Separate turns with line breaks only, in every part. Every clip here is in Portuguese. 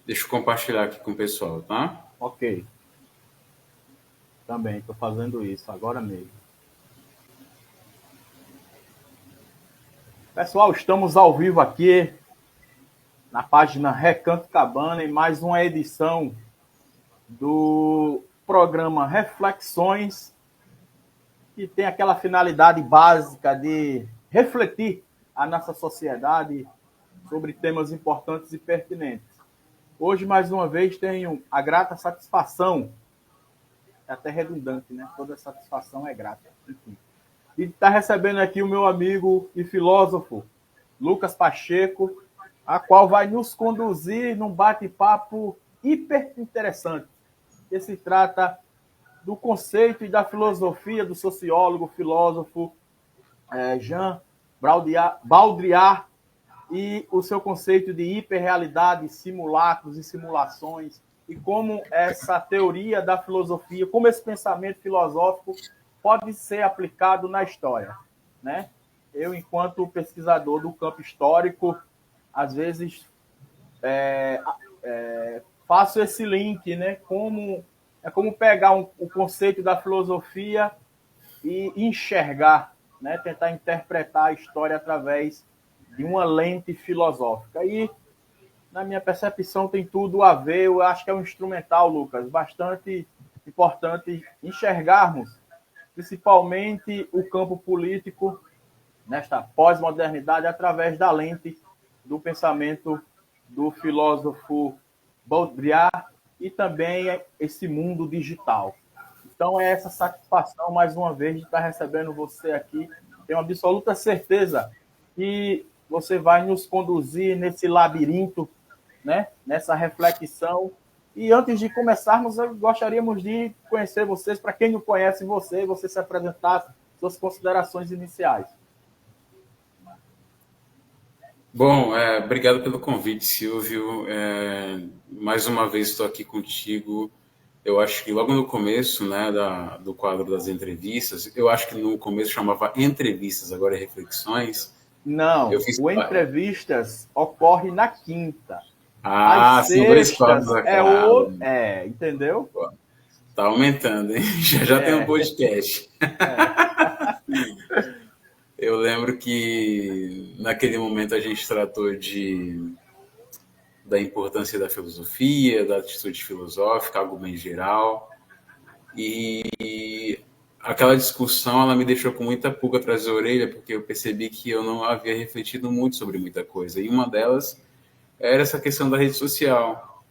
Deixa eu compartilhar aqui com o pessoal, tá?
Ok, também estou fazendo isso agora mesmo. Pessoal, estamos ao vivo aqui na página Recanto Cabana em mais uma edição do programa Reflexões, que tem aquela finalidade básica de refletir a nossa sociedade sobre temas importantes e pertinentes. Hoje, mais uma vez, tenho a grata satisfação, é até redundante, né? Toda satisfação é grata, enfim, de estar recebendo aqui o meu amigo e filósofo, Lucas Pacheco, a qual vai nos conduzir num bate-papo hiper interessante, que se trata do conceito e da filosofia do sociólogo, filósofo Jean Baudrillard e o seu conceito de hiperrealidade, simulacros e simulações, e como essa teoria da filosofia, como esse pensamento filosófico pode ser aplicado na história, né? Eu, enquanto pesquisador do campo histórico, às vezes faço esse link, né? Como pegar o conceito da filosofia e enxergar, né? Tentar interpretar a história através de uma lente filosófica. E, na minha percepção, tem tudo a ver. Eu acho que é um instrumental, Lucas, bastante importante enxergarmos, principalmente o campo político, nesta pós-modernidade, através da lente do pensamento do filósofo Baudrillard e também esse mundo digital. Então, é essa satisfação, mais uma vez, de estar recebendo você aqui. Tenho absoluta certeza que você vai nos conduzir nesse labirinto, né? Nessa reflexão. E antes de começarmos, gostaríamos de conhecer vocês. Para quem não conhece você se apresentasse, suas considerações iniciais.
Bom, obrigado pelo convite, Silvio. Mais uma vez estou aqui contigo. Eu acho que logo no começo, né, do quadro das entrevistas, eu acho que no começo chamava entrevistas, agora é reflexões. Eu
Não,
fiz.
o entrevistas ocorre na quinta. As
Ah, são dois quadros
sextas
a
é
cada.
o. É, entendeu?
Tá aumentando, hein? Já tem um
É,
podcast.
é.
Eu lembro que naquele momento a gente tratou da importância da filosofia, da atitude filosófica, algo bem geral. E aquela discussão ela me deixou com muita pulga atrás da orelha, porque eu percebi que eu não havia refletido muito sobre muita coisa. E uma delas era essa questão da rede social.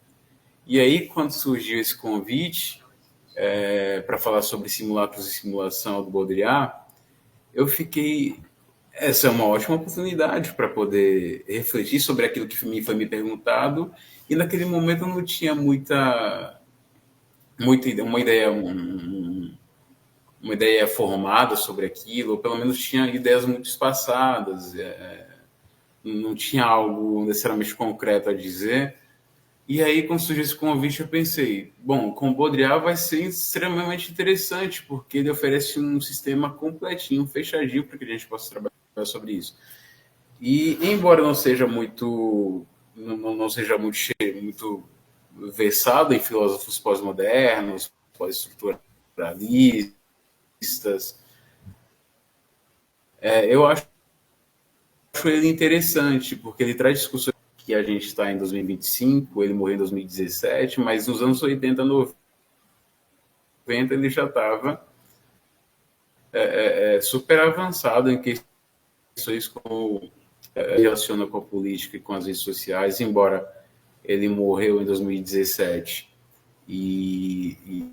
E aí, quando surgiu esse convite para falar sobre simulacros e simulação do Baudrillard, eu fiquei. Essa é uma ótima oportunidade para poder refletir sobre aquilo que me foi me perguntado. E naquele momento eu não tinha uma ideia, uma ideia formada sobre aquilo, ou pelo menos tinha ideias muito espaçadas, não tinha algo necessariamente concreto a dizer. E aí, quando surgiu esse convite, eu pensei, bom, com o Baudrillard vai ser extremamente interessante, porque ele oferece um sistema completinho, fechadinho, para que a gente possa trabalhar sobre isso. E, embora não seja muito, não seja muito versado em filósofos pós-modernos, pós-estruturalistas, eu acho ele interessante, porque ele traz discussões que a gente está em 2025, ele morreu em 2017, mas nos anos 80, 90, ele já estava super avançado em questões como relaciona com a política e com as redes sociais, embora ele morreu em 2017 e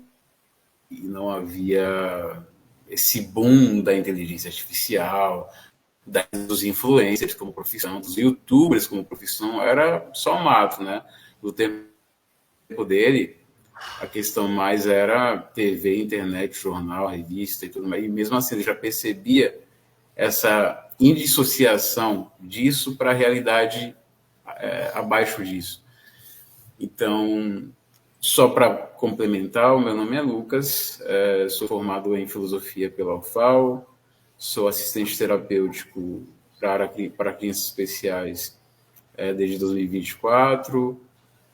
não havia esse boom da inteligência artificial, dos influencers como profissão, dos youtubers como profissão, era só mato, né? No tempo dele, a questão mais era TV, internet, jornal, revista e tudo mais. E mesmo assim, ele já percebia essa indissociação disso para a realidade abaixo disso. Então, só para complementar, o meu nome é Lucas, sou formado em filosofia pela UFAL, sou assistente terapêutico para crianças especiais desde 2024,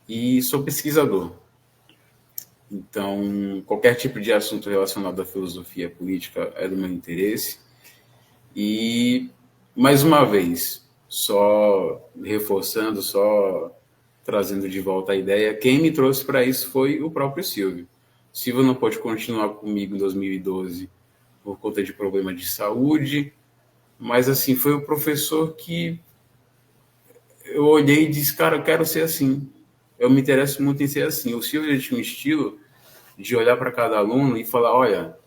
e sou pesquisador. Então, qualquer tipo de assunto relacionado à filosofia política é do meu interesse. E, mais uma vez, só reforçando, só trazendo de volta a ideia, quem me trouxe para isso foi o próprio Silvio. Silvio não pôde continuar comigo em 2012 por conta de problema de saúde, mas assim, foi o professor que eu olhei e disse, cara, eu quero ser assim. Eu me interesso muito em ser assim. O Silvio tinha um estilo de olhar para cada aluno e falar, olha,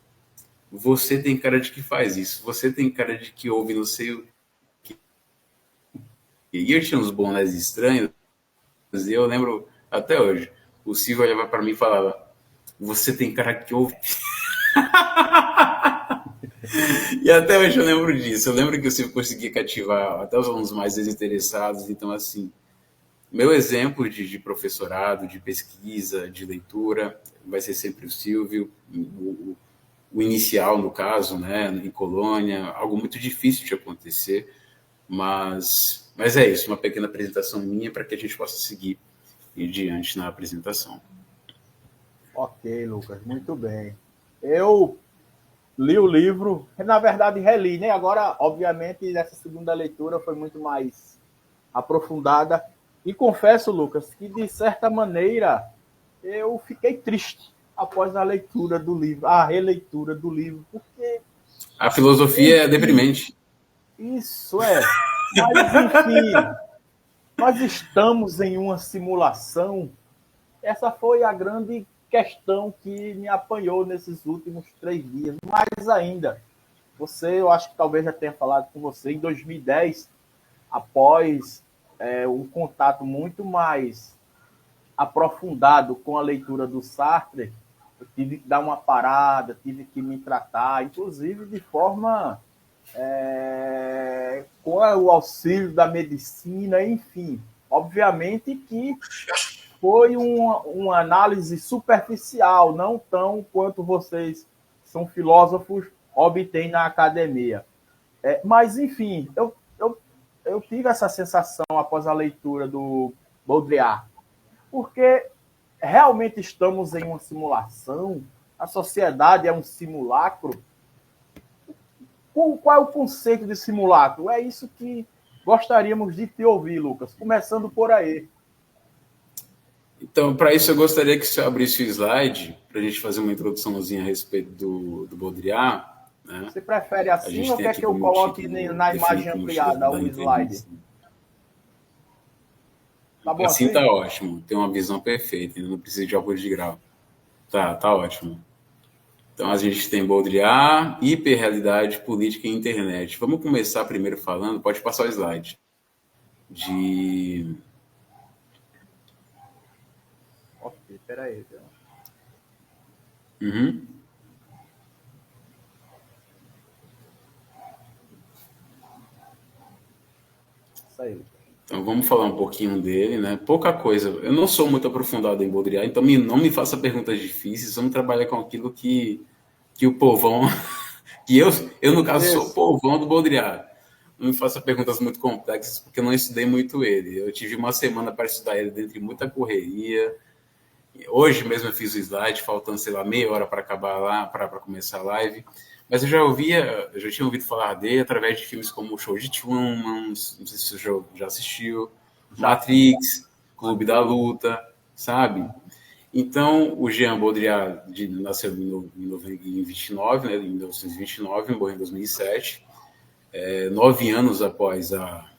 você tem cara de que faz isso, você tem cara de que ouve não sei o que. E eu tinha uns bonés estranhos, e eu lembro até hoje, o Silvio olhava para mim e falava, você tem cara que ouve. E até hoje eu lembro disso. Eu lembro que eu sempre conseguia cativar até os alunos mais desinteressados. Então, assim, meu exemplo de professorado, de pesquisa, de leitura, vai ser sempre o Silvio, o inicial, no caso, né, em Colônia, algo muito difícil de acontecer, mas é isso, uma pequena apresentação minha para que a gente possa seguir em diante na apresentação.
Ok, Lucas, muito bem. Eu li o livro, na verdade reli, né? Agora, obviamente, nessa segunda leitura foi muito mais aprofundada. E confesso, Lucas, que de certa maneira eu fiquei triste após a leitura do livro, a releitura do livro, porque
A filosofia é deprimente.
isso é. Mas, enfim, nós estamos em uma simulação. Essa foi a grande questão que me apanhou nesses últimos 3 dias. Mais ainda, eu acho que talvez já tenha falado com você, em 2010, após um contato muito mais aprofundado com a leitura do Sartre, eu tive que dar uma parada, tive que me tratar, inclusive de forma com o auxílio da medicina, enfim. Obviamente que foi uma análise superficial, não tão quanto vocês, que são filósofos, obtêm na academia. Mas, enfim, eu tive essa sensação após a leitura do Baudrillard, porque realmente estamos em uma simulação, a sociedade é um simulacro. Qual é o conceito de simulacro? É isso que gostaríamos de te ouvir, Lucas, começando por aí.
Então, para isso, eu gostaria que você abrisse o slide para a gente fazer uma introduçãozinha a respeito do Baudrillard. Né?
Você prefere assim ou quer que eu coloque na imagem ampliada o slide?
Tá bom assim? Tá ótimo. Tem uma visão perfeita, não precisa de álcool de grau. Tá ótimo. Então, a gente tem Baudrillard, hiperrealidade, política e internet. Vamos começar primeiro falando, pode passar o slide, de...
Ok, peraí.
Uhum.
Isso aí.
Então vamos falar um pouquinho dele, né? Pouca coisa. Eu não sou muito aprofundado em Baudrillard, então não me faça perguntas difíceis. Vamos trabalhar com aquilo que o povão, que eu no caso sou o povão do Baudrillard. Não me faça perguntas muito complexas, porque eu não estudei muito ele. Eu tive uma semana para estudar ele dentre muita correria. Hoje mesmo eu fiz o slide, faltando, sei lá, meia hora para acabar lá, para começar a live. Mas eu já tinha ouvido falar dele através de filmes como o Show de Truman, não sei se você já assistiu, Matrix, Clube da Luta, sabe? Então, o Jean Baudrillard nasceu em 29, né, em 1929, morreu em 2007, 9 anos após a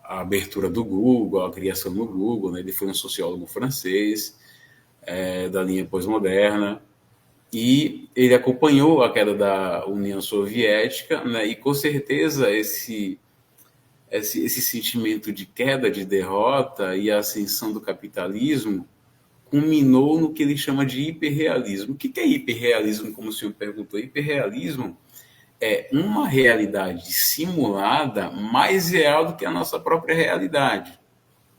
abertura do Google, a criação do Google, né? Ele foi um sociólogo francês, da linha pós-moderna, e ele acompanhou a queda da União Soviética, né? E com certeza esse sentimento de queda, de derrota e a ascensão do capitalismo culminou no que ele chama de hiperrealismo. O que é hiperrealismo, como o senhor perguntou? Hiperrealismo é uma realidade simulada mais real do que a nossa própria realidade,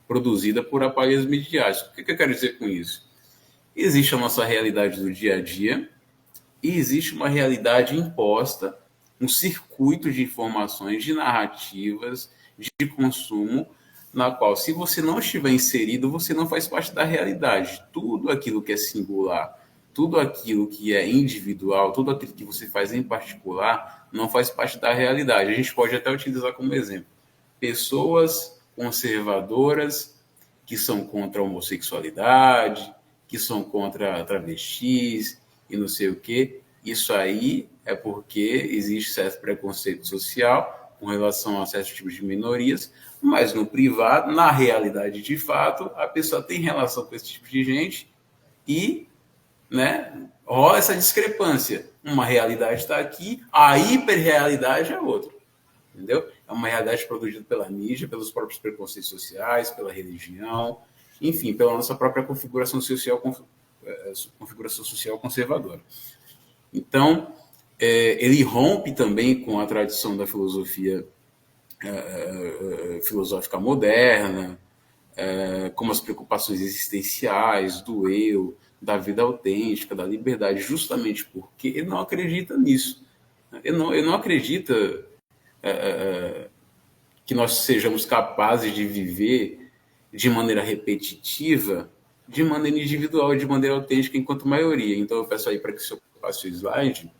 produzida por aparelhos midiáticos. O que eu quero dizer com isso? Existe a nossa realidade do dia a dia e existe uma realidade imposta, um circuito de informações, de narrativas, de consumo, na qual, se você não estiver inserido, você não faz parte da realidade. Tudo aquilo que é singular, tudo aquilo que é individual, tudo aquilo que você faz em particular, não faz parte da realidade. A gente pode até utilizar como exemplo pessoas conservadoras que são contra a homossexualidade, que são contra travestis e não sei o quê. Isso aí é porque existe certo preconceito social com relação a certos tipos de minorias, mas no privado, na realidade de fato, a pessoa tem relação com esse tipo de gente e, né, rola essa discrepância. Uma realidade está aqui, a hiperrealidade é outra. Entendeu? É uma realidade produzida pela mídia, pelos próprios preconceitos sociais, pela religião, enfim, pela nossa própria configuração social conservadora. Então, ele rompe também com a tradição da filosofia filosófica moderna, como as preocupações existenciais, do eu, da vida autêntica, da liberdade, justamente porque ele não acredita nisso. Ele não acredita que nós sejamos capazes de viver de maneira repetitiva, de maneira individual e de maneira autêntica enquanto maioria. Então, eu peço aí para que o senhor passe o slide.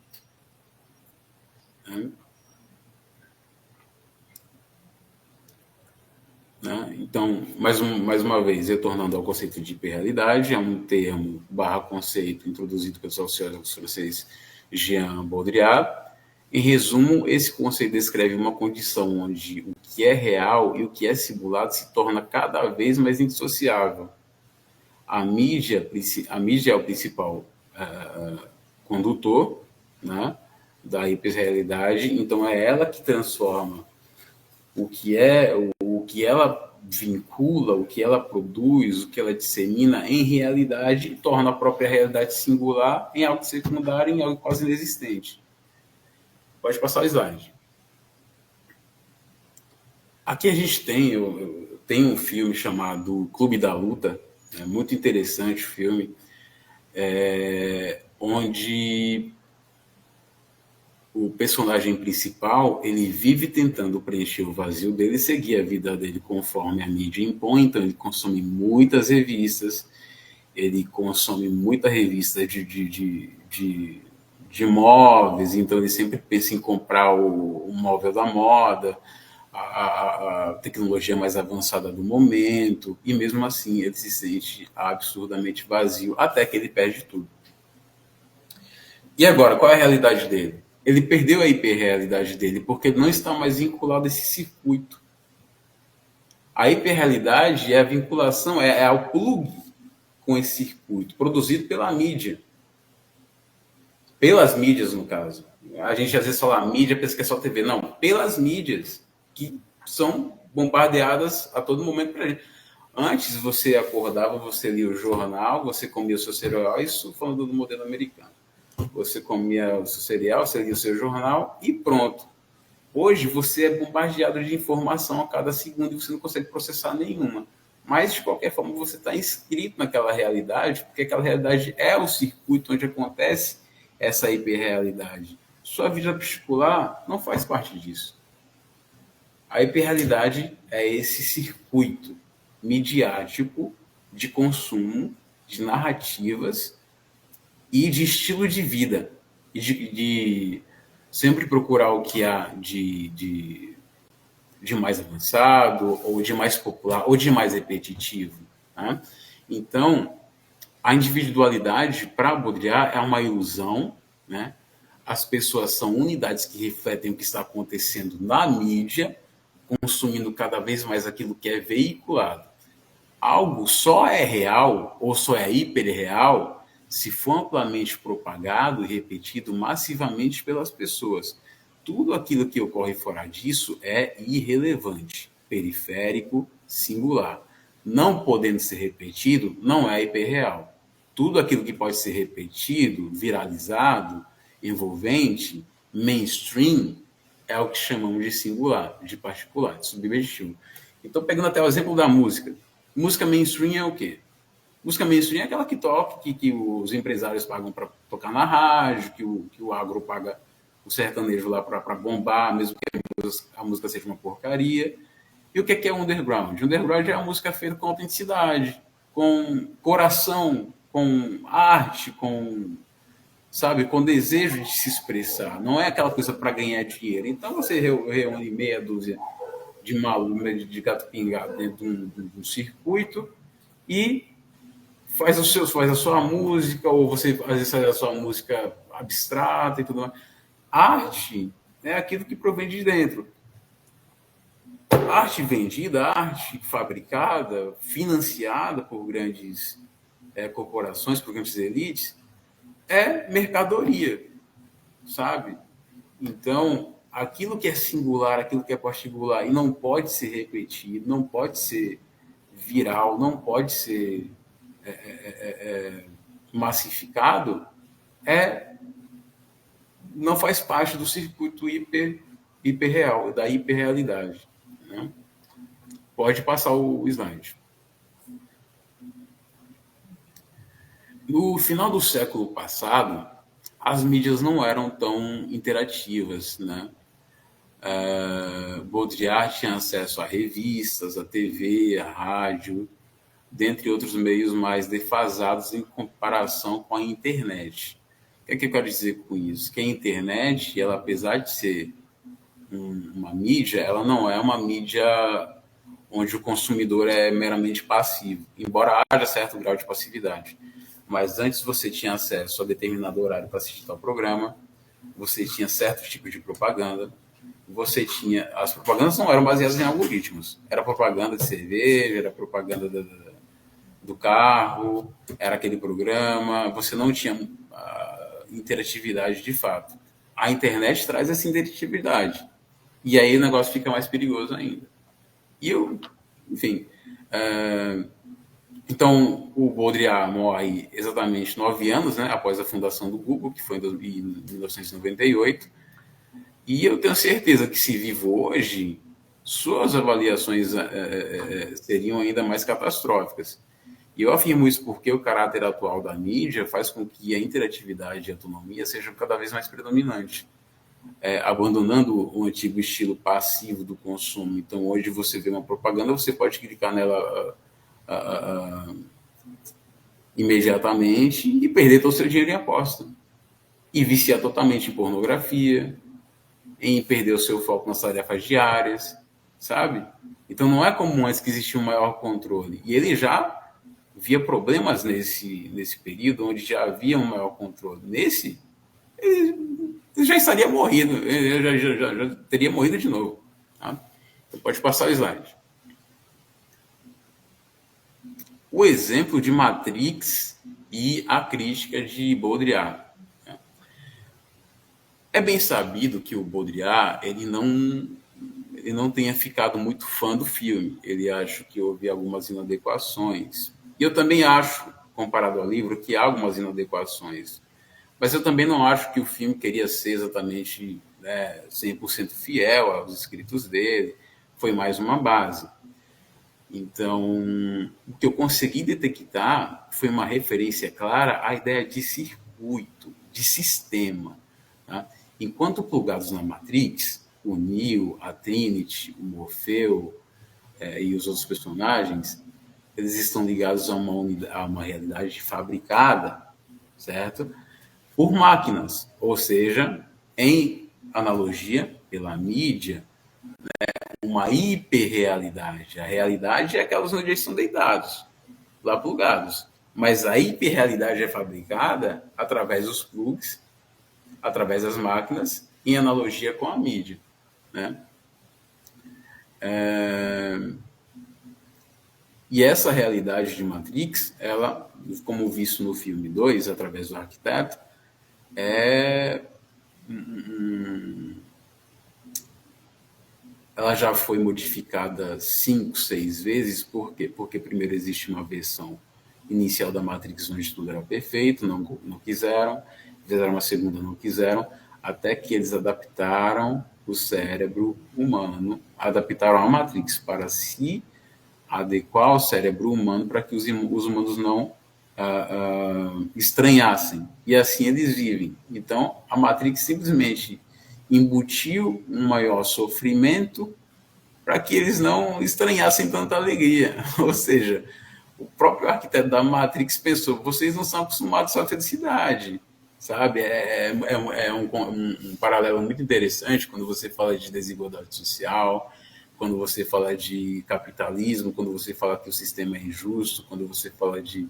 Né? Então, mais uma vez, retornando ao conceito de hiperrealidade, é um termo barra conceito introduzido pelo sociólogo francês Jean Baudrillard. Em resumo, esse conceito descreve uma condição onde o que é real e o que é simulado se torna cada vez mais indissociável. A mídia é o principal condutor, né, da hiperrealidade, então é ela que transforma o que ela vincula, o que ela produz, o que ela dissemina em realidade e torna a própria realidade singular em algo secundário, em algo quase inexistente. Pode passar o slide. Aqui a gente tem um filme chamado Clube da Luta, é muito interessante o filme, onde o personagem principal ele vive tentando preencher o vazio dele e seguir a vida dele conforme a mídia impõe. Então ele consome muitas revistas, ele consome muita revista de móveis, então ele sempre pensa em comprar o móvel da moda, a tecnologia mais avançada do momento, e mesmo assim ele se sente absurdamente vazio, até que ele perde tudo. E agora, qual é a realidade dele? Ele perdeu a hiperrealidade dele, porque ele não está mais vinculado a esse circuito. A hiperrealidade é a vinculação, é o plug com esse circuito, produzido pela mídia. Pelas mídias, no caso. A gente às vezes fala mídia, pensa que é só TV. Não, pelas mídias, que são bombardeadas a todo momento pra gente. Antes você acordava, você lia o jornal, você comia o seu cereal, isso falando do modelo americano. Você comia o seu cereal, você lia o seu jornal e pronto. Hoje você é bombardeado de informação a cada segundo e você não consegue processar nenhuma. Mas, de qualquer forma, você está inscrito naquela realidade, porque aquela realidade é o circuito onde acontece essa hiperrealidade. Sua vida particular não faz parte disso. A hiperrealidade é esse circuito midiático de consumo, de narrativas e de estilo de vida. E de sempre procurar o que há de mais avançado, ou de mais popular, ou de mais repetitivo. Né? Então, a individualidade, para Baudrillard, é uma ilusão, né? As pessoas são unidades que refletem o que está acontecendo na mídia, consumindo cada vez mais aquilo que é veiculado. Algo só é real, ou só é hiperreal, se for amplamente propagado e repetido massivamente pelas pessoas. Tudo aquilo que ocorre fora disso é irrelevante, periférico, singular. Não podendo ser repetido, não é hiperreal. Tudo aquilo que pode ser repetido, viralizado, envolvente, mainstream, é o que chamamos de singular, de particular, de subjetivo. Então, pegando até o exemplo da música. Música mainstream é o quê? Música mainstream é aquela que toca, que os empresários pagam para tocar na rádio, que o agro paga o sertanejo lá para bombar, mesmo que a música seja uma porcaria. E o que é underground? Underground é a música feita com autenticidade, com coração, com arte, com, sabe, com desejo de se expressar. Não é aquela coisa para ganhar dinheiro. Então você reúne meia dúzia de maluco, de gato pingado dentro de um circuito e faz a sua música, ou você às vezes faz a sua música abstrata e tudo mais. Arte é aquilo que provém de dentro. Arte vendida, arte fabricada, financiada por grandes corporações, por grandes elites, é mercadoria, sabe? Então, aquilo que é singular, aquilo que é particular e não pode ser repetido, não pode ser viral, não pode ser massificado, não faz parte do circuito hiperreal, da hiperrealidade. Né? Pode passar o slide. No final do século passado, as mídias não eram tão interativas, né? Baudrillard tinha acesso a revistas, a TV, a rádio, dentre outros meios mais defasados em comparação com a internet. O que é que eu quero dizer com isso? Que a internet, ela, apesar de ser uma mídia, ela não é uma mídia onde o consumidor é meramente passivo, embora haja certo grau de passividade. Mas antes você tinha acesso a determinado horário para assistir ao programa, você tinha certo tipo de propaganda, você tinha... As propagandas não eram baseadas em algoritmos, era propaganda de cerveja, era propaganda do carro, era aquele programa, você não tinha interatividade de fato. A internet traz essa interatividade, e aí o negócio fica mais perigoso ainda. E enfim... Então, o Baudrillard morre exatamente 9 anos, né, após a fundação do Google, que foi em 1998. E eu tenho certeza que, se vivo hoje, suas avaliações seriam ainda mais catastróficas. E eu afirmo isso porque o caráter atual da mídia faz com que a interatividade e a autonomia sejam cada vez mais predominantes, abandonando o antigo estilo passivo do consumo. Então, hoje você vê uma propaganda, você pode clicar nela imediatamente e perder todo o seu dinheiro em aposta. E viciar totalmente em pornografia, em perder o seu foco nas tarefas diárias, sabe? Então não é como antes que existia um maior controle. E ele já via problemas nesse período onde já havia um maior controle. Nesse, ele já estaria morrido, ele já teria morrido de novo. Tá? Então pode passar o slide. O exemplo de Matrix e a crítica de Baudrillard. É bem sabido que o Baudrillard ele não tenha ficado muito fã do filme. Ele acha que houve algumas inadequações. E eu também acho, comparado ao livro, que há algumas inadequações. Mas eu também não acho que o filme queria ser exatamente 100% fiel aos escritos dele. Foi mais uma base. Então, o que eu consegui detectar foi uma referência clara à ideia de circuito, de sistema. Tá? Enquanto plugados na Matrix, o Neo, a Trinity, o Morfeu e os outros personagens, eles estão ligados a uma realidade fabricada, certo? Por máquinas, ou seja, em analogia pela mídia, uma hiperrealidade. A realidade é aquelas onde eles estão deitados, lá plugados. Mas a hiperrealidade é fabricada através dos plugs, através das máquinas, em analogia com a mídia. Né? E essa realidade de Matrix, ela, como visto no filme 2, através do arquiteto, ela já foi modificada 5, 6 vezes. Por quê? Porque primeiro existe uma versão inicial da Matrix onde tudo era perfeito, não quiseram, fizeram uma segunda, não quiseram, até que eles adaptaram o cérebro humano, adaptaram a Matrix para se adequar ao cérebro humano para que os humanos não estranhassem. E assim eles vivem. Então, a Matrix simplesmente embutiu um maior sofrimento para que eles não estranhassem tanta alegria. Ou seja, o próprio arquiteto da Matrix pensou: vocês não são acostumados à felicidade, sabe? Um paralelo muito interessante quando você fala de desigualdade social, quando você fala de capitalismo, quando você fala que o sistema é injusto, quando você fala de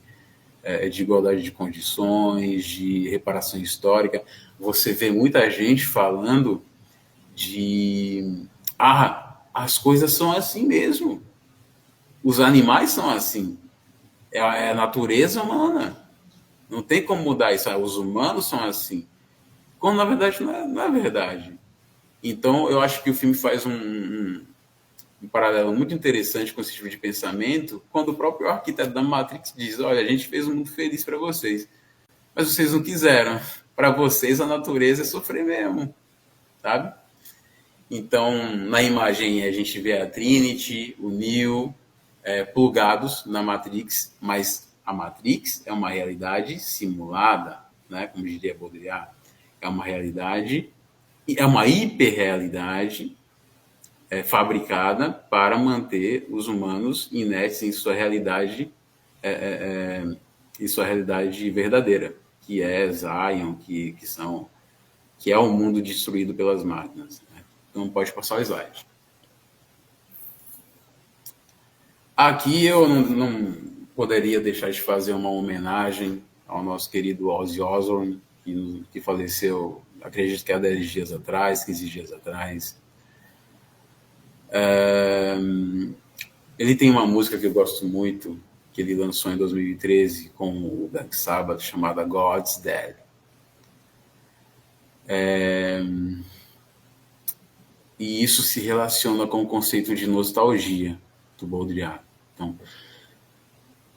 igualdade de condições, de reparação histórica. Você vê muita gente falando de as coisas são assim mesmo, os animais são assim, é a natureza humana, não tem como mudar isso, os humanos são assim, quando na verdade não é verdade. Então eu acho que o filme faz um paralelo muito interessante com esse tipo de pensamento, quando o próprio arquiteto da Matrix diz: olha, a gente fez um mundo feliz para vocês, mas vocês não quiseram. Para vocês a natureza é sofrer mesmo, sabe? Então, na imagem a gente vê a Trinity, o Neo, plugados na Matrix, mas a Matrix é uma realidade simulada, né? Como diria Baudrillard, é uma realidade, é uma hiperrealidade fabricada para manter os humanos inertes em sua realidade, em sua realidade verdadeira, que é Zion, que é o mundo destruído pelas máquinas. Né? Então pode passar o slide. Aqui eu não poderia deixar de fazer uma homenagem ao nosso querido Ozzy Osbourne, que faleceu, acredito que há 10 dias atrás, 15 dias atrás. Ele tem uma música que eu gosto muito, que ele lançou em 2013 com o Black Sabbath, chamada God's Dead. E isso se relaciona com o conceito de nostalgia do Baudrillard. Então,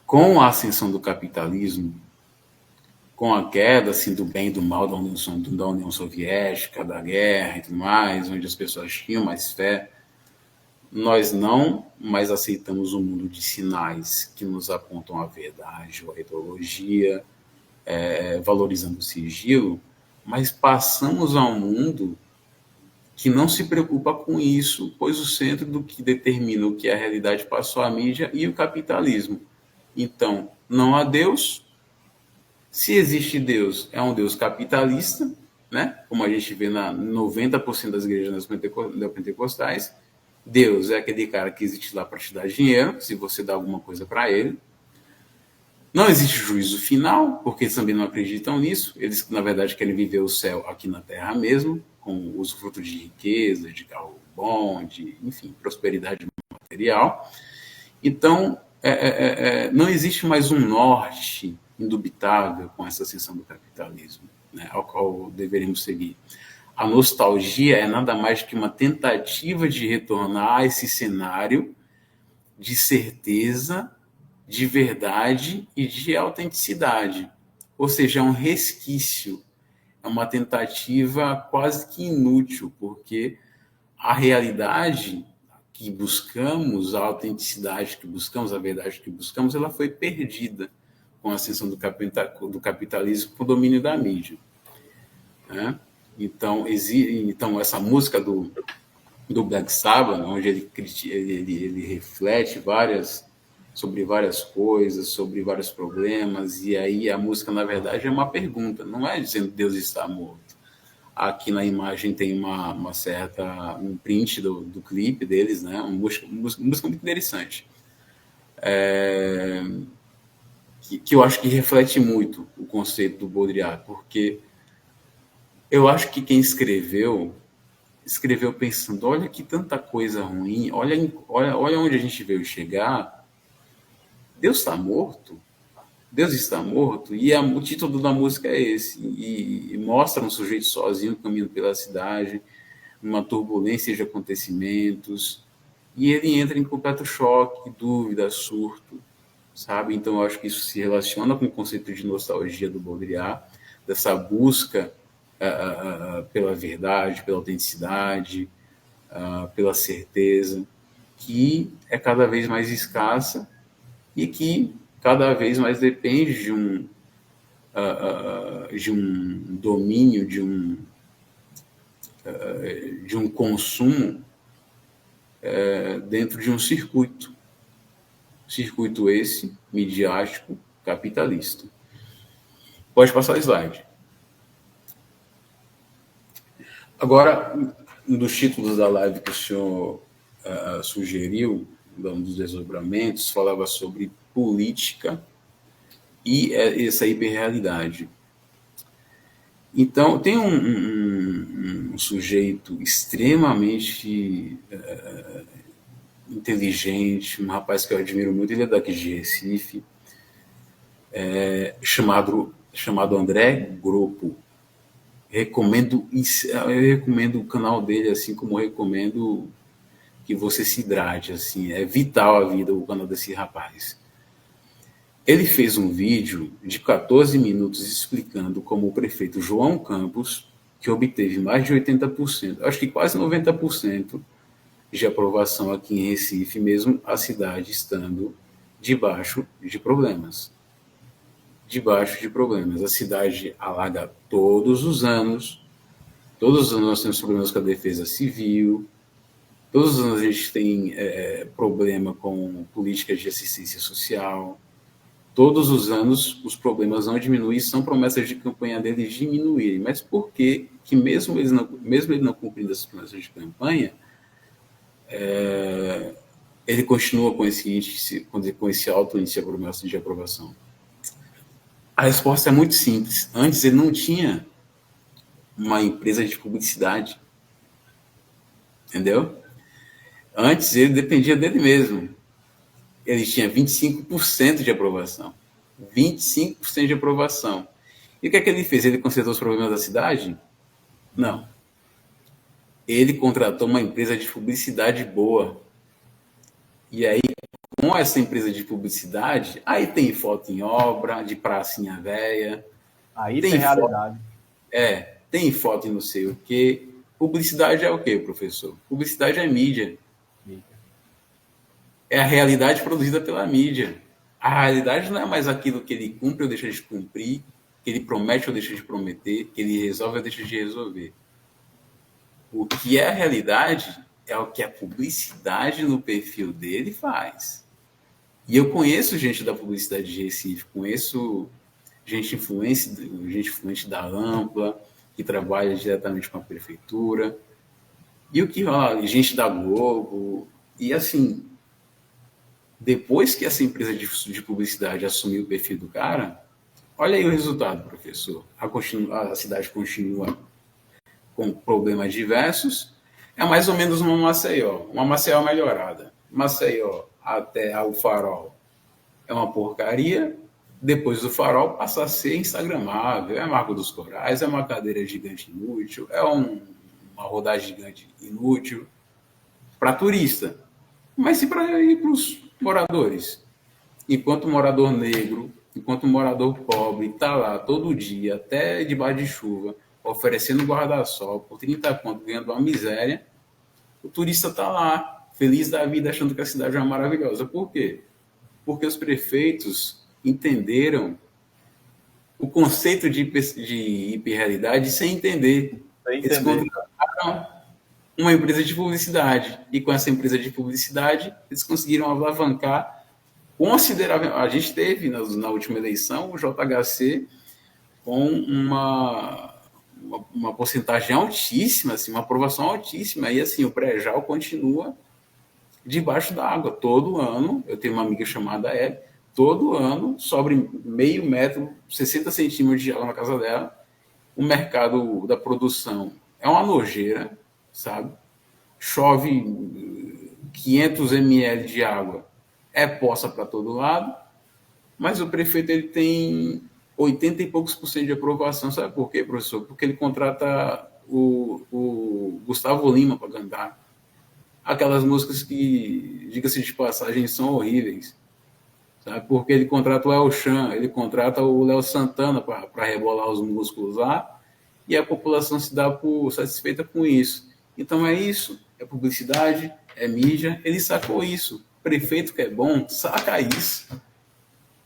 com a ascensão do capitalismo, com a queda assim, do bem e do mal da União Soviética, da guerra e tudo mais, onde as pessoas tinham mais fé, nós não mais aceitamos um mundo de sinais que nos apontam a verdade ou a ideologia, valorizando o sigilo, mas passamos a um mundo que não se preocupa com isso, pois o centro do que determina o que é a realidade passou a mídia e o capitalismo. Então, não há Deus. Se existe Deus, é um Deus capitalista, né? Como a gente vê na 90% das igrejas neopentecostais. Deus é aquele cara que existe lá para te dar dinheiro, se você dá alguma coisa para ele. Não existe juízo final, porque eles também não acreditam nisso. Eles, na verdade, querem viver o céu aqui na terra mesmo, com os frutos de riqueza, de carro bom, de, enfim, prosperidade material. Então, não existe mais um norte indubitável com essa ascensão do capitalismo, né, ao qual deveríamos seguir. A nostalgia é nada mais do que uma tentativa de retornar a esse cenário de certeza, de verdade e de autenticidade. Ou seja, é um resquício, é uma tentativa quase que inútil, porque a realidade que buscamos, a autenticidade que buscamos, a verdade que buscamos, ela foi perdida com a ascensão do capitalismo com o domínio da mídia. Né? Então, essa música do Black Sabbath, onde ele reflete sobre várias coisas, sobre vários problemas, e aí a música, na verdade, é uma pergunta, não é dizendo Deus está morto. Aqui na imagem tem um print do clipe deles, né? Uma música muito interessante. Que eu acho que reflete muito o conceito do Baudrillard, porque eu acho que quem escreveu pensando: olha que tanta coisa ruim, olha onde a gente veio chegar. Deus está morto? Deus está morto? E o título da música é esse. E mostra um sujeito sozinho caminhando pela cidade, uma turbulência de acontecimentos, e ele entra em completo choque, dúvida, surto, sabe? Então eu acho que isso se relaciona com o conceito de nostalgia do Baudrillard, dessa busca pela verdade, pela autenticidade, pela certeza, que é cada vez mais escassa e que cada vez mais depende de um domínio, de um consumo dentro de um circuito esse midiático capitalista. Pode passar o slide. Agora, um dos títulos da live que o senhor sugeriu, um dos desdobramentos, falava sobre política e essa hiperrealidade. Então, tem um sujeito extremamente inteligente, um rapaz que eu admiro muito, ele é daqui de Recife, chamado André Grupo. Eu recomendo o canal dele, assim como eu recomendo que você se hidrate, assim, é vital a vida, o canal desse rapaz. Ele fez um vídeo de 14 minutos explicando como o prefeito João Campos, que obteve mais de 80%, acho que quase 90% de aprovação aqui em Recife, mesmo a cidade estando debaixo de problemas. A cidade alaga todos os anos nós temos problemas com a defesa civil, todos os anos a gente tem problema com políticas de assistência social, todos os anos os problemas não diminuem, são promessas de campanha deles diminuírem, mas por que mesmo ele não cumprindo essas promessas de campanha, ele continua com esse alto índice de aprovação? A resposta é muito simples. Antes ele não tinha uma empresa de publicidade. Entendeu? Antes ele dependia dele mesmo. Ele tinha 25% de aprovação. 25% de aprovação. E o que é que ele fez? Ele consertou os problemas da cidade? Não. Ele contratou uma empresa de publicidade boa. E aí, com essa empresa de publicidade, aí tem foto em obra, de pracinha velha.
Aí tem realidade.
Tem foto em não sei o quê. Publicidade é o quê, professor? Publicidade é mídia. É a realidade produzida pela mídia. A realidade não é mais aquilo que ele cumpre ou deixa de cumprir, que ele promete ou deixa de prometer, que ele resolve ou deixa de resolver. O que é a realidade é o que a publicidade no perfil dele faz. E eu conheço gente da publicidade de Recife, conheço gente influente da Ampla, que trabalha diretamente com a prefeitura, e o que rola? Gente da Globo, e assim, depois que essa empresa de publicidade assumiu o perfil do cara, olha aí o resultado, professor. A cidade continua com problemas diversos, é mais ou menos uma Maceió melhorada. Maceió até o Farol é uma porcaria, depois do Farol passa a ser instagramável, é Marco dos Corais, é uma cadeira gigante inútil, é uma rodagem gigante inútil para turista. Mas e para ir para os moradores? Enquanto morador negro, enquanto morador pobre está lá todo dia, até debaixo de chuva, oferecendo guarda-sol por 30 conto, ganhando uma miséria, o turista está lá, feliz da vida, achando que a cidade é maravilhosa. Por quê? Porque os prefeitos entenderam o conceito de hiperrealidade sem entender. Eles contrataram uma empresa de publicidade, e com essa empresa de publicidade eles conseguiram alavancar consideravelmente. A gente teve na última eleição o JHC com uma porcentagem altíssima, assim, uma aprovação altíssima, e assim, o pré-jal continua debaixo d'água. Todo ano, eu tenho uma amiga chamada Hebe, todo ano sobre meio metro, 60 centímetros de água na casa dela. O mercado da produção é uma nojeira, sabe? Chove 500 ml de água, é poça para todo lado, mas o prefeito ele tem 80 e poucos por cento de aprovação. Sabe por quê, professor? Porque ele contrata o Gustavo Lima para cantar aquelas músicas que, diga-se de passagem, são horríveis. Sabe? Porque ele contrata o El Chan, ele contrata o Léo Santana para rebolar os músculos lá, e a população se dá por satisfeita com isso. Então é isso, é publicidade, é mídia. Ele sacou isso. Prefeito que é bom, saca isso.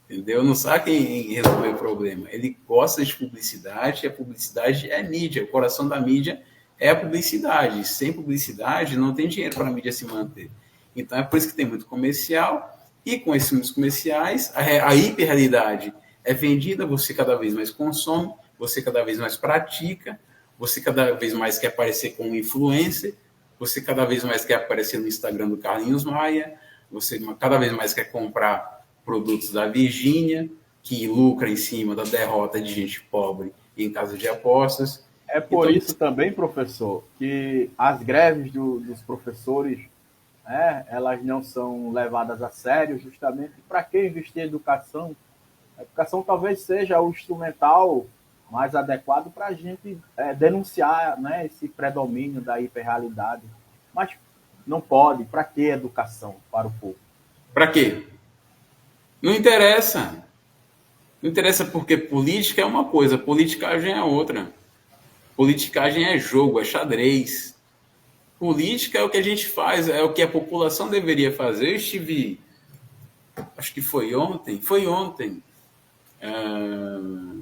Entendeu? Não saca em resolver o problema. Ele gosta de publicidade, e a publicidade é mídia. O coração da mídia é a publicidade. Sem publicidade, não tem dinheiro para a mídia se manter. Então, é por isso que tem muito comercial, e com esses muitos comerciais, a hiperrealidade é vendida, você cada vez mais consome, você cada vez mais pratica, você cada vez mais quer aparecer como influencer, você cada vez mais quer aparecer no Instagram do Carlinhos Maia, você cada vez mais quer comprar produtos da Virgínia, que lucra em cima da derrota de gente pobre em casa de apostas.
É por isso também, professor, que as greves dos professores, né, elas não são levadas a sério, justamente para quem investir em educação. A educação talvez seja o instrumental mais adequado para a gente denunciar, né, esse predomínio da hiperrealidade. Mas não pode. Para que educação para o povo?
Para quê? Não interessa. Não interessa, porque política é uma coisa, politicagem é outra. Politicagem é jogo, é xadrez. Política é o que a gente faz, é o que a população deveria fazer. Eu estive, acho que foi ontem,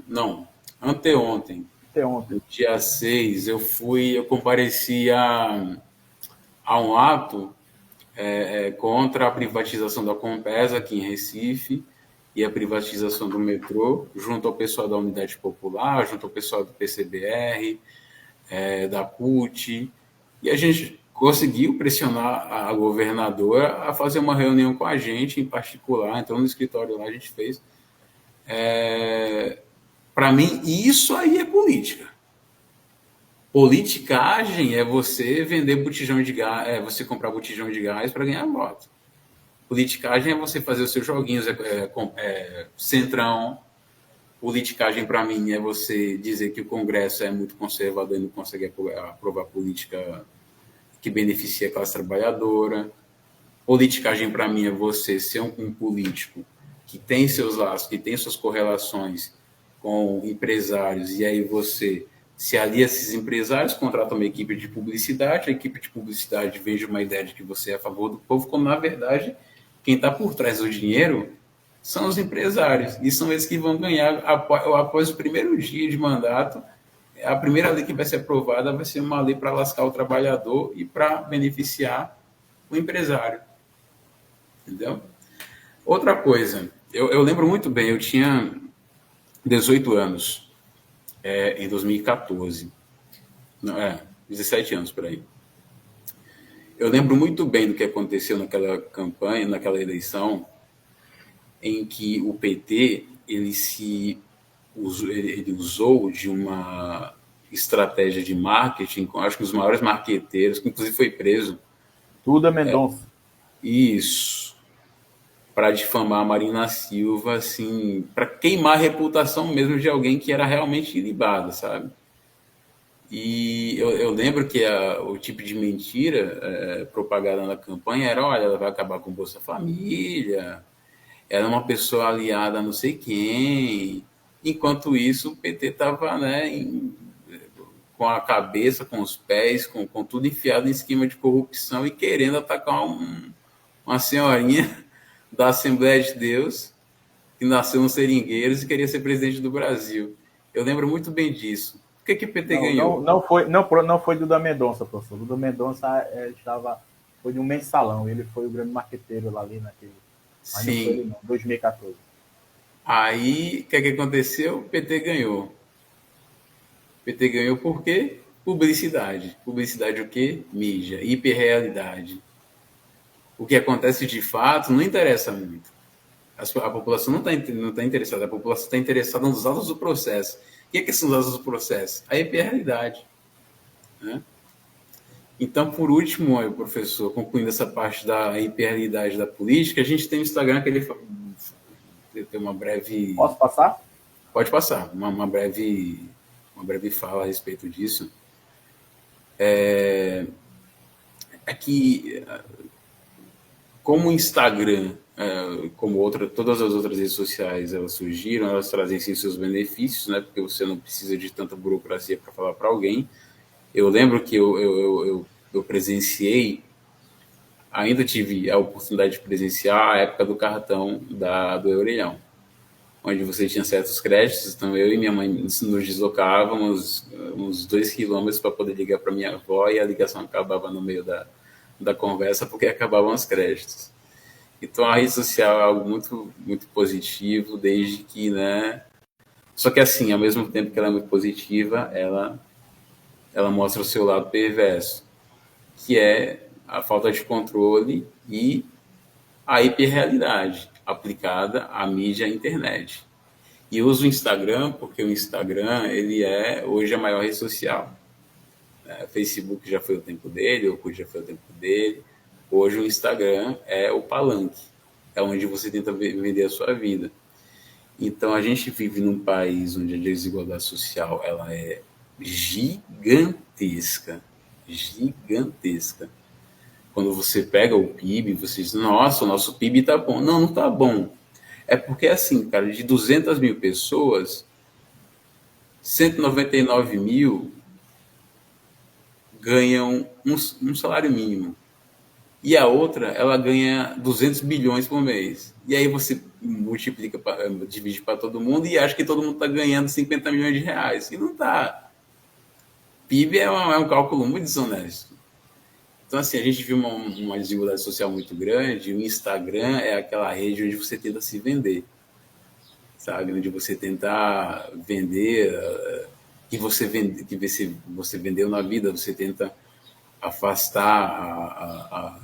não, anteontem, dia 6, eu compareci a um ato contra a privatização da Compesa aqui em Recife e a privatização do metrô, junto ao pessoal da Unidade Popular, junto ao pessoal do PCBR, da CUT, e a gente conseguiu pressionar a governadora a fazer uma reunião com a gente, em particular, então no escritório lá a gente fez. Para mim, isso aí é política. Politicagem é você vender botijão de gás, é você comprar botijão de gás para ganhar voto. Politicagem é você fazer os seus joguinhos, centrão. Politicagem, para mim, é você dizer que o Congresso é muito conservador e não consegue aprovar política que beneficia a classe trabalhadora. Politicagem, para mim, é você ser um político que tem seus laços, que tem suas correlações com empresários, e aí você se alia a esses empresários, contrata uma equipe de publicidade, a equipe de publicidade vende uma ideia de que você é a favor do povo, quando, na verdade, quem está por trás do dinheiro são os empresários, e são eles que vão ganhar após o primeiro dia de mandato. A primeira lei que vai ser aprovada vai ser uma lei para lascar o trabalhador e para beneficiar o empresário. Entendeu? Outra coisa, eu lembro muito bem, eu tinha 18 anos em 2014. 17 anos por aí. Eu lembro muito bem do que aconteceu naquela campanha, naquela eleição, em que o PT ele usou de uma estratégia de marketing, acho que os maiores marqueteiros, que inclusive foi preso.
Duda Mendonça.
Isso. Para difamar a Marina Silva, assim, para queimar a reputação mesmo de alguém que era realmente ilibado, sabe? E eu lembro que o tipo de mentira propagada na campanha era, olha, ela vai acabar com o Bolsa Família, era uma pessoa aliada a não sei quem. Enquanto isso, o PT estava, com a cabeça, com os pés, com tudo enfiado em esquema de corrupção e querendo atacar uma senhorinha da Assembleia de Deus, que nasceu nos Seringueiros e queria ser presidente do Brasil. Eu lembro muito bem disso. Por que o PT ganhou?
Não foi Duda Mendonça, professor. Duda Mendonça foi de um mensalão. Ele foi o grande marqueteiro lá ali naquele. Mas
Sim.
Não foi ele, não. 2014.
Aí, o que aconteceu? O PT ganhou. O PT ganhou por quê? Publicidade. Publicidade o quê? Mídia. Hiperrealidade. O que acontece de fato não interessa muito. A população não está interessada. A população está interessada nos dados do processo. O que são os dados do processo? A hiperrealidade. Né? Então, por último, professor, concluindo essa parte da hiperrealidade da política, a gente tem o Instagram que ele tem uma breve...
Posso passar?
Pode passar. Uma breve fala a respeito disso. É que, como o Instagram, como todas as outras redes sociais, elas surgiram, elas trazem sim seus benefícios, né? Porque você não precisa de tanta burocracia para falar para alguém. Eu lembro que eu presenciei, ainda tive a oportunidade de presenciar a época do cartão do Eurelhão. onde você tinha certos créditos. Então, eu e minha mãe nos deslocávamos uns 2 quilômetros para poder ligar para minha avó, e a ligação acabava no meio da conversa, porque acabavam os créditos. Então, a rede social é algo muito, muito positivo, desde que, né? Só que, assim, ao mesmo tempo que ela é muito positiva, ela mostra o seu lado perverso, que é a falta de controle e a hiperrealidade aplicada à mídia e à internet. E eu uso o Instagram porque o Instagram, ele é hoje a maior rede social. Facebook já foi o tempo dele, o Orkut já foi o tempo dele. Hoje o Instagram é o palanque, é onde você tenta vender a sua vida. Então a gente vive num país onde a desigualdade social ela é gigantesca, gigantesca. Quando você pega o PIB, você diz, nossa, o nosso PIB tá bom. Não, não tá bom. É porque, assim, cara, de 200 mil pessoas, 199 mil ganham um salário mínimo. E a outra, ela ganha 200 bilhões por mês. E aí você multiplica, divide para todo mundo e acha que todo mundo está ganhando 50 milhões de reais. E não está. PIB é um cálculo muito desonesto. Então, assim, a gente viu uma desigualdade social muito grande. O Instagram é aquela rede onde você tenta se vender, sabe? Onde você tentar vender, que você vendeu na vida, você tenta afastar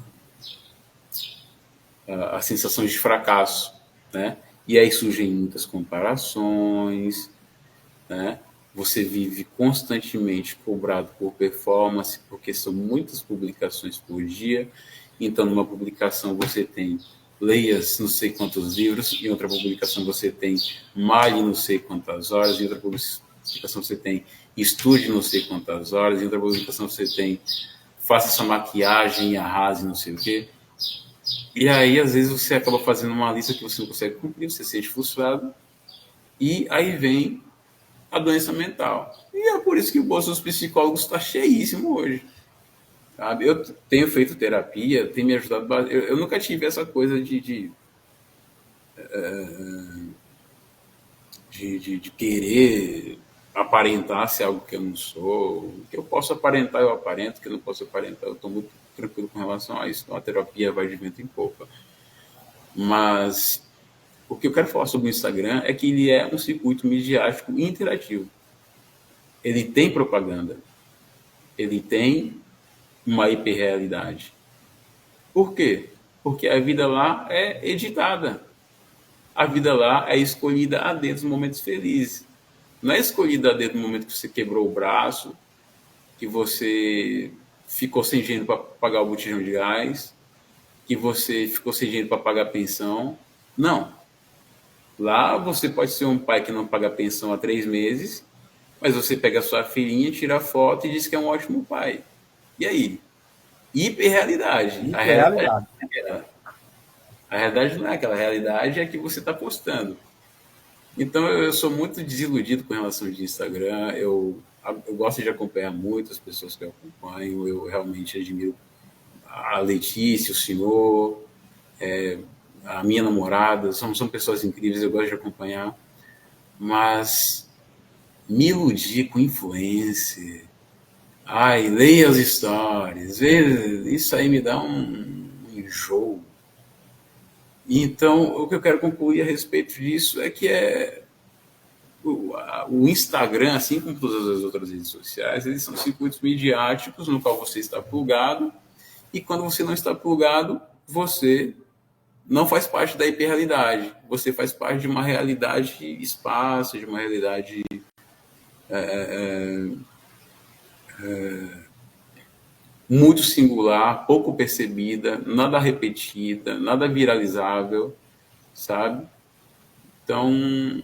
a sensação de fracasso, né? E aí surgem muitas comparações, né? Você vive constantemente cobrado por performance, porque são muitas publicações por dia. Então, numa publicação você tem leia não sei quantos livros, em outra publicação você tem malhe não sei quantas horas, em outra publicação você tem estude não sei quantas horas, em outra publicação você tem faça essa maquiagem e arrase não sei o quê. E aí, às vezes, você acaba fazendo uma lista que você não consegue cumprir, você se sente frustrado, e aí vem a doença mental. E é por isso que o bolso dos psicólogos está cheíssimo hoje. Sabe? Eu tenho feito terapia, tem me ajudado bastante. Eu nunca tive essa coisa de querer aparentar ser algo que eu não sou. O que eu posso aparentar, eu aparento. O que eu não posso aparentar, eu estou muito tranquilo com relação a isso. Então, a terapia vai de vento em popa. Mas o que eu quero falar sobre o Instagram é que ele é um circuito midiático interativo. Ele tem propaganda. Ele tem uma hiperrealidade. Por quê? Porque a vida lá é editada. A vida lá é escolhida a dedo nos momentos felizes. Não é escolhida a dedo no momento que você quebrou o braço, que você ficou sem dinheiro para pagar o botijão de gás, que você ficou sem dinheiro para pagar a pensão. Não. Lá você pode ser um pai que não paga pensão há 3 meses, mas você pega a sua filhinha, tira a foto e diz que é um ótimo pai. E aí? Hiperrealidade. A realidade não é aquela, realidade é que você está postando. Então eu sou muito desiludido com relação ao Instagram. Eu gosto de acompanhar muitas pessoas que eu acompanho. Eu realmente admiro a Letícia, o senhor, a minha namorada. São pessoas incríveis, eu gosto de acompanhar. Mas me iludir com influencer. Ai, leia as histórias. Isso aí me dá um enjoo. Então, o que eu quero concluir a respeito disso é que o Instagram, assim como todas as outras redes sociais, eles são circuitos midiáticos no qual você está plugado, e quando você não está plugado, você não faz parte da hiperrealidade. Você faz parte de uma realidade espaço, de uma realidade muito singular, pouco percebida, nada repetida, nada viralizável, sabe? Então,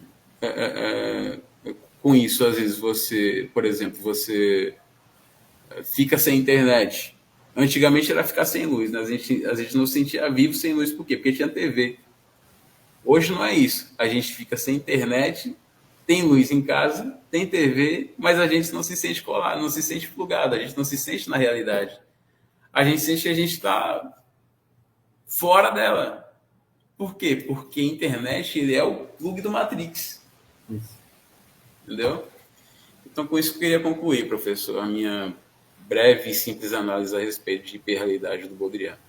com isso, às vezes você, por exemplo, você fica sem internet. Antigamente era ficar sem luz, né? A gente não se sentia vivo sem luz, por quê? Porque tinha TV. Hoje não é isso. A gente fica sem internet, tem luz em casa, tem TV, mas a gente não se sente colado, não se sente plugado, a gente não se sente na realidade. A gente sente que a gente está fora dela. Por quê? Porque a internet ele é o plug do Matrix.
Isso.
Entendeu? Então, com isso que eu queria concluir, professor, a minha breve e simples análise a respeito de hiperrealidade do Baudrillard.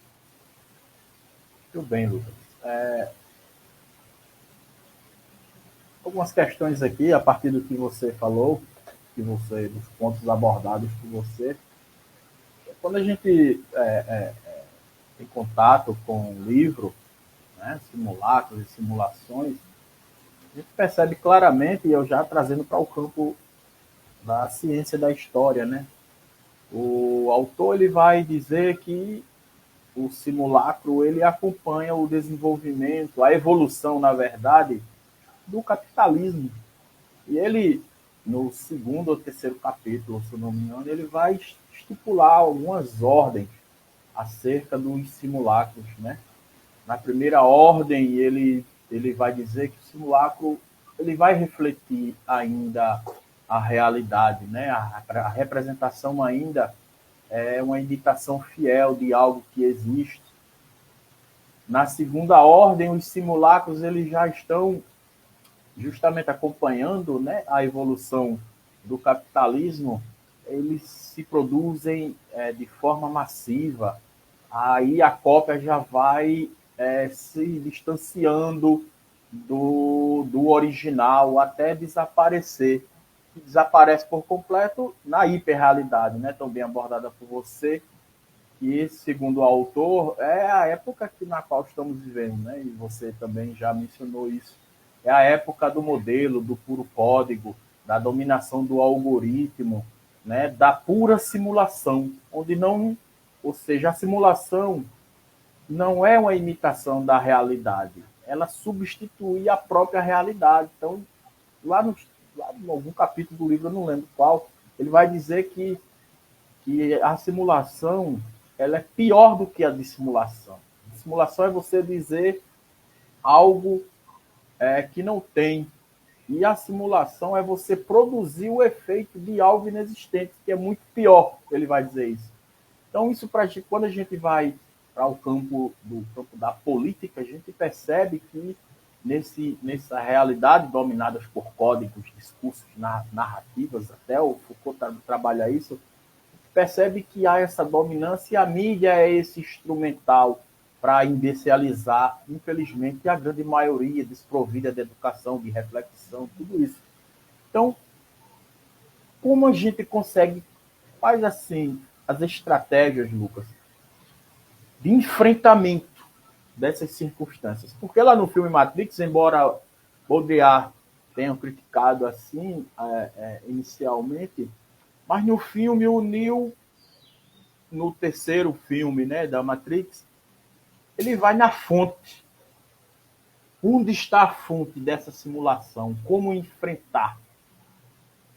Muito bem, Lucas. Algumas questões aqui, a partir do que você falou, dos pontos abordados por você. Quando a gente tem contato com o livro, né, simulacros e simulações, a gente percebe claramente, e eu já trazendo para o campo da ciência da história, né? O autor ele vai dizer que o simulacro ele acompanha o desenvolvimento, a evolução, na verdade, do capitalismo. E ele, no segundo ou terceiro capítulo, se não me engano, ele vai estipular algumas ordens acerca dos simulacros, né? Na primeira ordem, ele vai dizer que o simulacro ele vai refletir ainda a realidade, né? A representação ainda é uma imitação fiel de algo que existe. Na segunda ordem, os simulacros eles já estão justamente acompanhando, né, a evolução do capitalismo. Eles se produzem de forma massiva. Aí a cópia já vai se distanciando do original até desaparecer. Desaparece por completo na hiperrealidade, né, tão bem abordada por você, que, segundo o autor, é a época na qual estamos vivendo, né, e você também já mencionou isso. É a época do modelo, do puro código, da dominação do algoritmo, né, da pura simulação, onde não, ou seja, a simulação não é uma imitação da realidade, ela substitui a própria realidade. Então, lá em algum capítulo do livro, eu não lembro qual, ele vai dizer que a simulação ela é pior do que a dissimulação. A simulação é você dizer algo que não tem, e a simulação é você produzir o efeito de algo inexistente, que é muito pior, ele vai dizer isso. Então, isso para quando a gente vai para o campo da política, a gente percebe que nessa realidade dominada por códigos, discursos, narrativas, até o Foucault trabalha isso, percebe que há essa dominância e a mídia é esse instrumental para imbecilizar, infelizmente, a grande maioria desprovida de educação, de reflexão, tudo isso. Então, como a gente consegue, faz assim, as estratégias, Lucas, de enfrentamento dessas circunstâncias? Porque lá no filme Matrix, embora Baudrillard tenha criticado assim inicialmente, mas no filme o Neo, no terceiro filme, né, da Matrix, ele vai na fonte. Onde está a fonte dessa simulação? Como enfrentar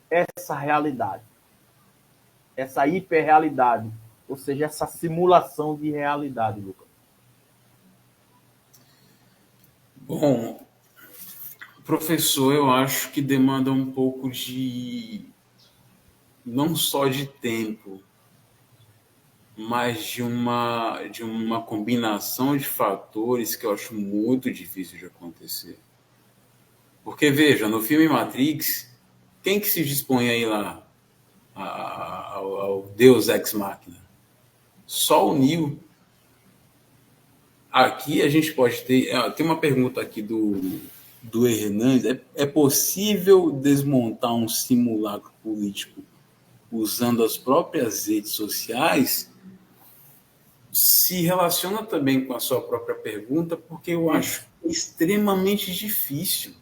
essa realidade? Essa hiperrealidade, ou seja, essa simulação de realidade, Lucas?
Bom, professor, eu acho que demanda um pouco não só de tempo, mas de uma combinação de fatores que eu acho muito difícil de acontecer. Porque, veja, no filme Matrix, quem que se dispõe aí lá ao Deus Ex Machina? Só o Neo. Aqui a gente pode ter... Tem uma pergunta aqui do Hernandes. É possível desmontar um simulacro político usando as próprias redes sociais? Se relaciona também com a sua própria pergunta, porque eu acho extremamente difícil.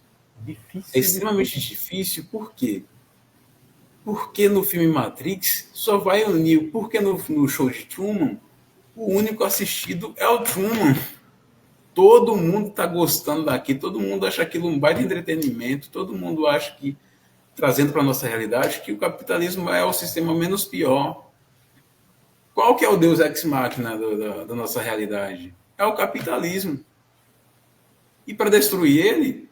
É extremamente difícil, por quê? Porque no filme Matrix só vai o Neo. Porque no show de Truman, o único assistido é o Truman. Todo mundo está gostando daqui, todo mundo acha aquilo um baita entretenimento, todo mundo acha que, trazendo para a nossa realidade, que o capitalismo é o sistema menos pior. Qual que é o Deus Ex Machina da nossa realidade? É o capitalismo. E para destruir ele,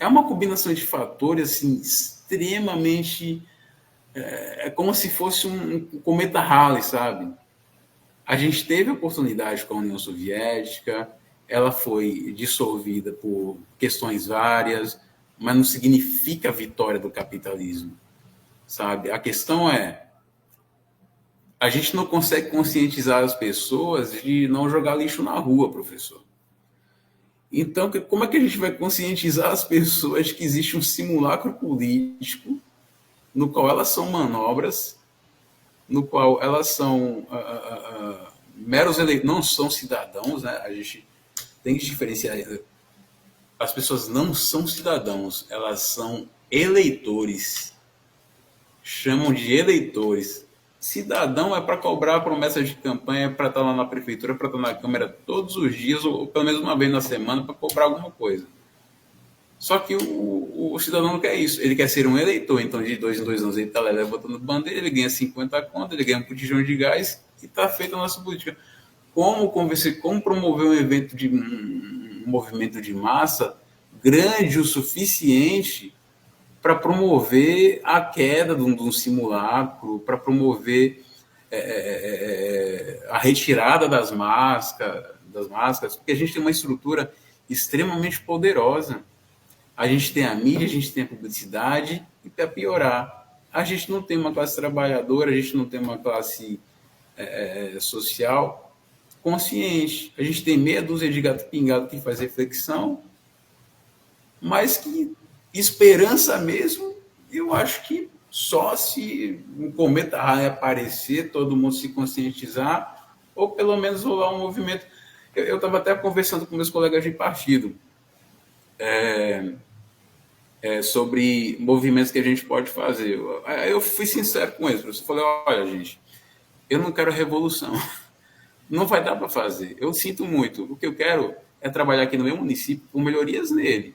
é uma combinação de fatores assim, extremamente... É como se fosse um cometa Halley, sabe? A gente teve oportunidade com a União Soviética, ela foi dissolvida por questões várias, mas não significa a vitória do capitalismo, sabe? A questão é, a gente não consegue conscientizar as pessoas de não jogar lixo na rua, professor. Então, como é que a gente vai conscientizar as pessoas de que existe um simulacro político no qual elas são manobras, no qual elas são meros eleitores, não são cidadãos, né? A gente tem que diferenciar. As pessoas não são cidadãos, elas são eleitores. Chamam de eleitores. Cidadão é para cobrar promessas de campanha, para estar lá na prefeitura, para estar na Câmara todos os dias, ou pelo menos uma vez na semana, para cobrar alguma coisa. Só que o cidadão não quer isso. Ele quer ser um eleitor. Então, de 2 em 2 anos, ele está lá levantando bandeira, ele ganha 50 contas, ele ganha um botijão de gás e está feita a nossa política. Como promover um evento de um movimento de massa grande o suficiente para promover a queda de um simulacro, para promover a retirada das máscaras, porque a gente tem uma estrutura extremamente poderosa. A gente tem a mídia, a gente tem a publicidade, e para piorar, a gente não tem uma classe trabalhadora, a gente não tem uma classe social consciente. A gente tem meia dúzia de gato pingado que faz reflexão, mas que esperança mesmo, eu acho que só se um cometa raio aparecer, todo mundo se conscientizar, ou pelo menos rolar um movimento. Eu estava até conversando com meus colegas de partido sobre movimentos que a gente pode fazer. Eu fui sincero com eles. Eu falei, olha, gente, eu não quero revolução. Não vai dar para fazer. Eu sinto muito. O que eu quero é trabalhar aqui no meu município com melhorias nele.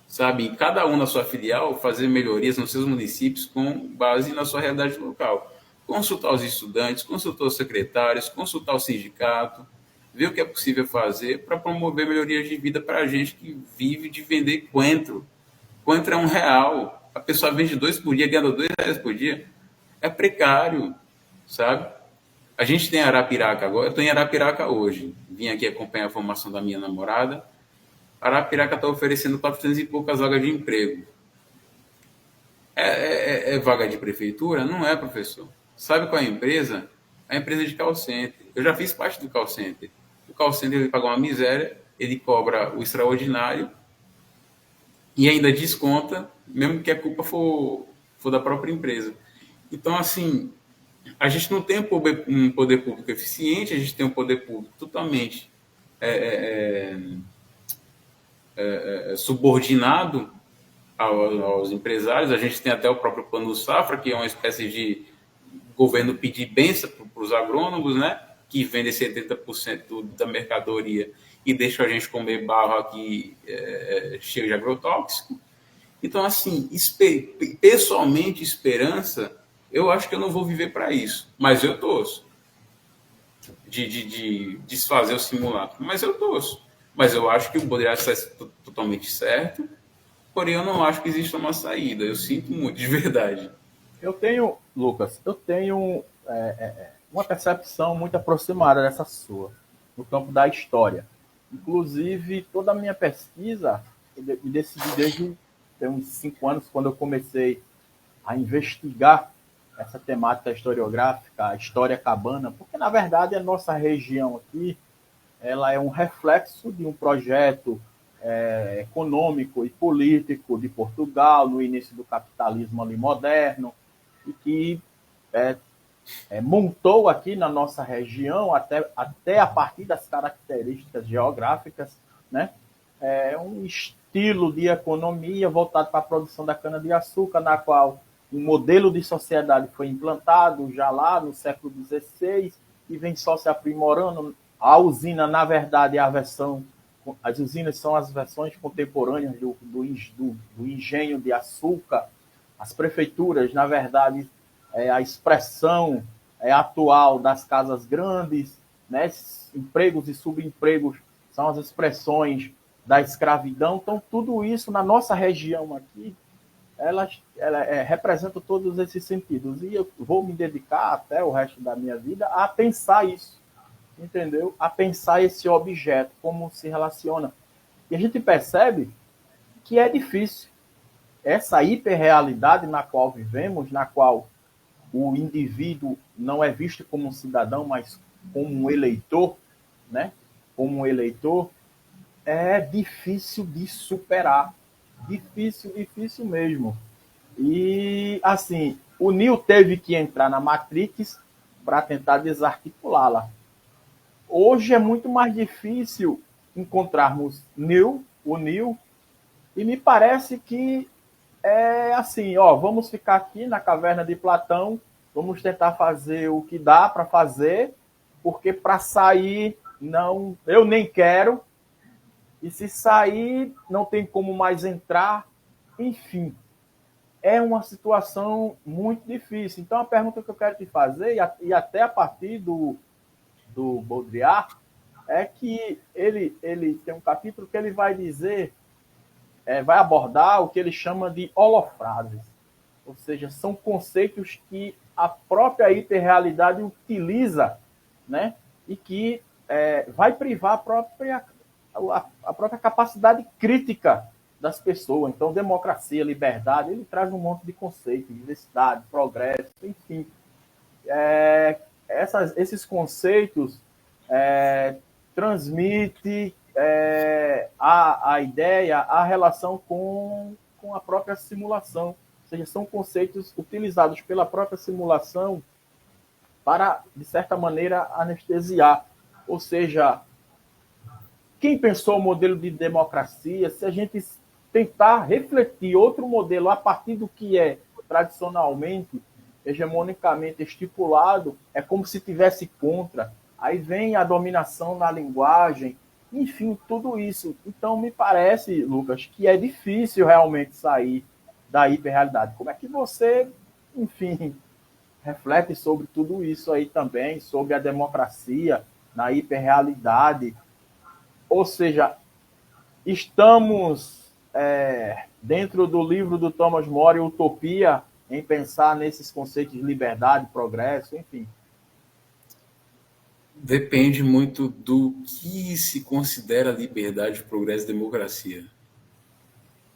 Sabe, cada um na sua filial fazer melhorias nos seus municípios com base na sua realidade local. Consultar os estudantes, consultar os secretários, consultar o sindicato, ver o que é possível fazer para promover melhorias de vida para a gente que vive de vender coentro. Coentro é R$1. A pessoa vende 2 por dia, ganha R$2 por dia. É precário, sabe? A gente tem Arapiraca agora. Eu estou em Arapiraca hoje. Vim aqui acompanhar a formação da minha namorada. Arapiraca está oferecendo 400 e poucas vagas de emprego. É vaga de prefeitura? Não é, professor. Sabe qual é a empresa? A empresa de call center. Eu já fiz parte do call center. O call center ele paga uma miséria, ele cobra o extraordinário e ainda desconta, mesmo que a culpa for da própria empresa. Então, assim, a gente não tem um poder público eficiente, a gente tem um poder público totalmente subordinado aos empresários. A gente tem até o próprio Plano Safra, que é uma espécie de governo pedir benção para os agrônomos, né? Que vende 70% da mercadoria e deixa a gente comer barro aqui cheio de agrotóxico. Então, assim, pessoalmente, esperança, eu acho que eu não vou viver para isso, mas eu torço de desfazer o simulacro, mas eu torço. Mas eu acho que o poderia estar totalmente certo, porém eu não acho que exista uma saída. Eu sinto muito, de verdade.
Lucas, uma percepção muito aproximada dessa sua, no campo da história. Inclusive, toda a minha pesquisa, eu decidi desde uns 5 anos, quando eu comecei a investigar essa temática historiográfica, a história cabana, porque, na verdade, a nossa região aqui, ela é um reflexo de um projeto econômico e político de Portugal, no início do capitalismo ali moderno, e que montou aqui na nossa região, até a partir das características geográficas, né, um estilo de economia voltado para a produção da cana-de-açúcar, na qual um modelo de sociedade foi implantado já lá no século XVI e vem só se aprimorando. A usina, na verdade, as usinas são as versões contemporâneas do engenho de açúcar. As prefeituras, na verdade, a expressão atual das casas grandes, né? Empregos e subempregos são as expressões da escravidão. Então, tudo isso na nossa região aqui, ela representa todos esses sentidos. E eu vou me dedicar até o resto da minha vida a pensar isso, entendeu? A pensar esse objeto, como se relaciona. E a gente percebe que é difícil. Essa hiperrealidade na qual vivemos, na qual o indivíduo não é visto como um cidadão, mas como um eleitor, né? Como um eleitor, é difícil de superar. Difícil, difícil mesmo. E, assim, o Neo teve que entrar na Matrix para tentar desarticulá-la. Hoje é muito mais difícil encontrarmos o Neo, e me parece que é assim, ó, vamos ficar aqui na caverna de Platão, vamos tentar fazer o que dá para fazer, porque para sair não, eu nem quero, e se sair não tem como mais entrar, enfim, é uma situação muito difícil. Então a pergunta que eu quero te fazer, e até a partir do Baudrillard, é que ele tem um capítulo que ele vai dizer, vai abordar o que ele chama de holofrases. Ou seja, são conceitos que a própria hiperrealidade utiliza, né? E que vai privar a própria capacidade crítica das pessoas. Então, democracia, liberdade, ele traz um monte de conceitos, diversidade, progresso, enfim. Esses conceitos transmite a ideia, a relação com a própria simulação. Ou seja, são conceitos utilizados pela própria simulação para, de certa maneira, anestesiar. Ou seja, quem pensou o modelo de democracia, se a gente tentar refletir outro modelo a partir do que é tradicionalmente, hegemonicamente estipulado, é como se tivesse contra. Aí vem a dominação na linguagem, enfim, tudo isso. Então, me parece, Lucas, que é difícil realmente sair da hiperrealidade. Como é que você, enfim, reflete sobre tudo isso aí também, sobre a democracia na hiperrealidade? Ou seja, estamos dentro do livro do Thomas More, Utopia, em pensar nesses conceitos de liberdade, progresso, enfim.
Depende muito do que se considera liberdade, progresso e democracia.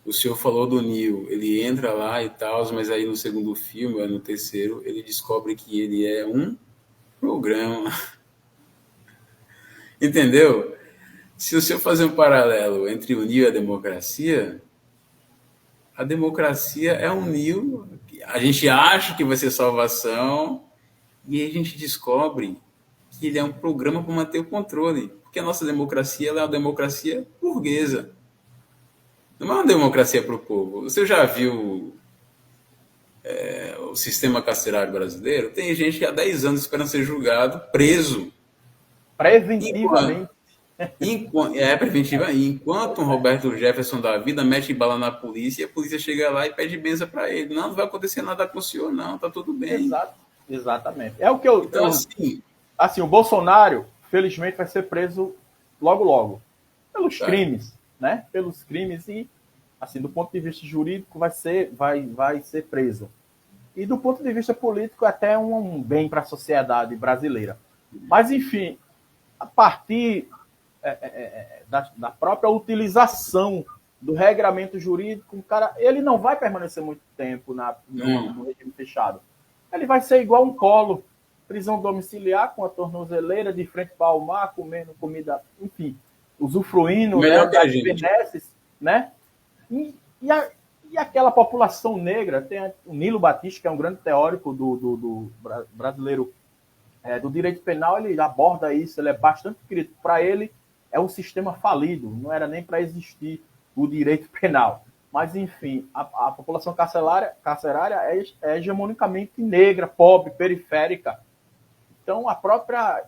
O senhor falou do Neo, ele entra lá e tal, mas aí no segundo filme, ou no terceiro, ele descobre que ele é um programa. Entendeu? Se o senhor fazer um paralelo entre o Neo e a democracia é um Neo, a gente acha que vai ser salvação, e aí a gente descobre que ele é um programa para manter o controle. Porque a nossa democracia ela é uma democracia burguesa. Não é uma democracia para o povo. Você já viu o sistema carcerário brasileiro? Tem gente que há 10 anos esperando ser julgado, preso.
Preventivamente.
Preventiva. Enquanto um Roberto Jefferson da vida mete bala na polícia, e a polícia chega lá e pede benção para ele. Não, não vai acontecer nada com o senhor, não, tá tudo bem.
Exatamente. É o que eu.
Então,
assim, o Bolsonaro, felizmente, vai ser preso logo, logo. Pelos crimes, né? Pelos crimes e, assim, do ponto de vista jurídico, vai ser preso. E do ponto de vista político, até um bem para a sociedade brasileira. Mas, enfim, a partir da própria utilização do regramento jurídico, o cara, ele não vai permanecer muito tempo no regime fechado. Ele vai ser igual um colo, prisão domiciliar com a tornozeleira de frente para o mar, comendo comida, enfim, usufruindo,
melhor
né,
que a
das
gente,
benesses, né? E aquela população negra, tem o Nilo Batista, que é um grande teórico do brasileiro do direito penal, ele aborda isso, ele é bastante crítico. Para ele, é um sistema falido, não era nem para existir o direito penal. Mas, enfim, a população carcerária é hegemonicamente negra, pobre, periférica. Então, a própria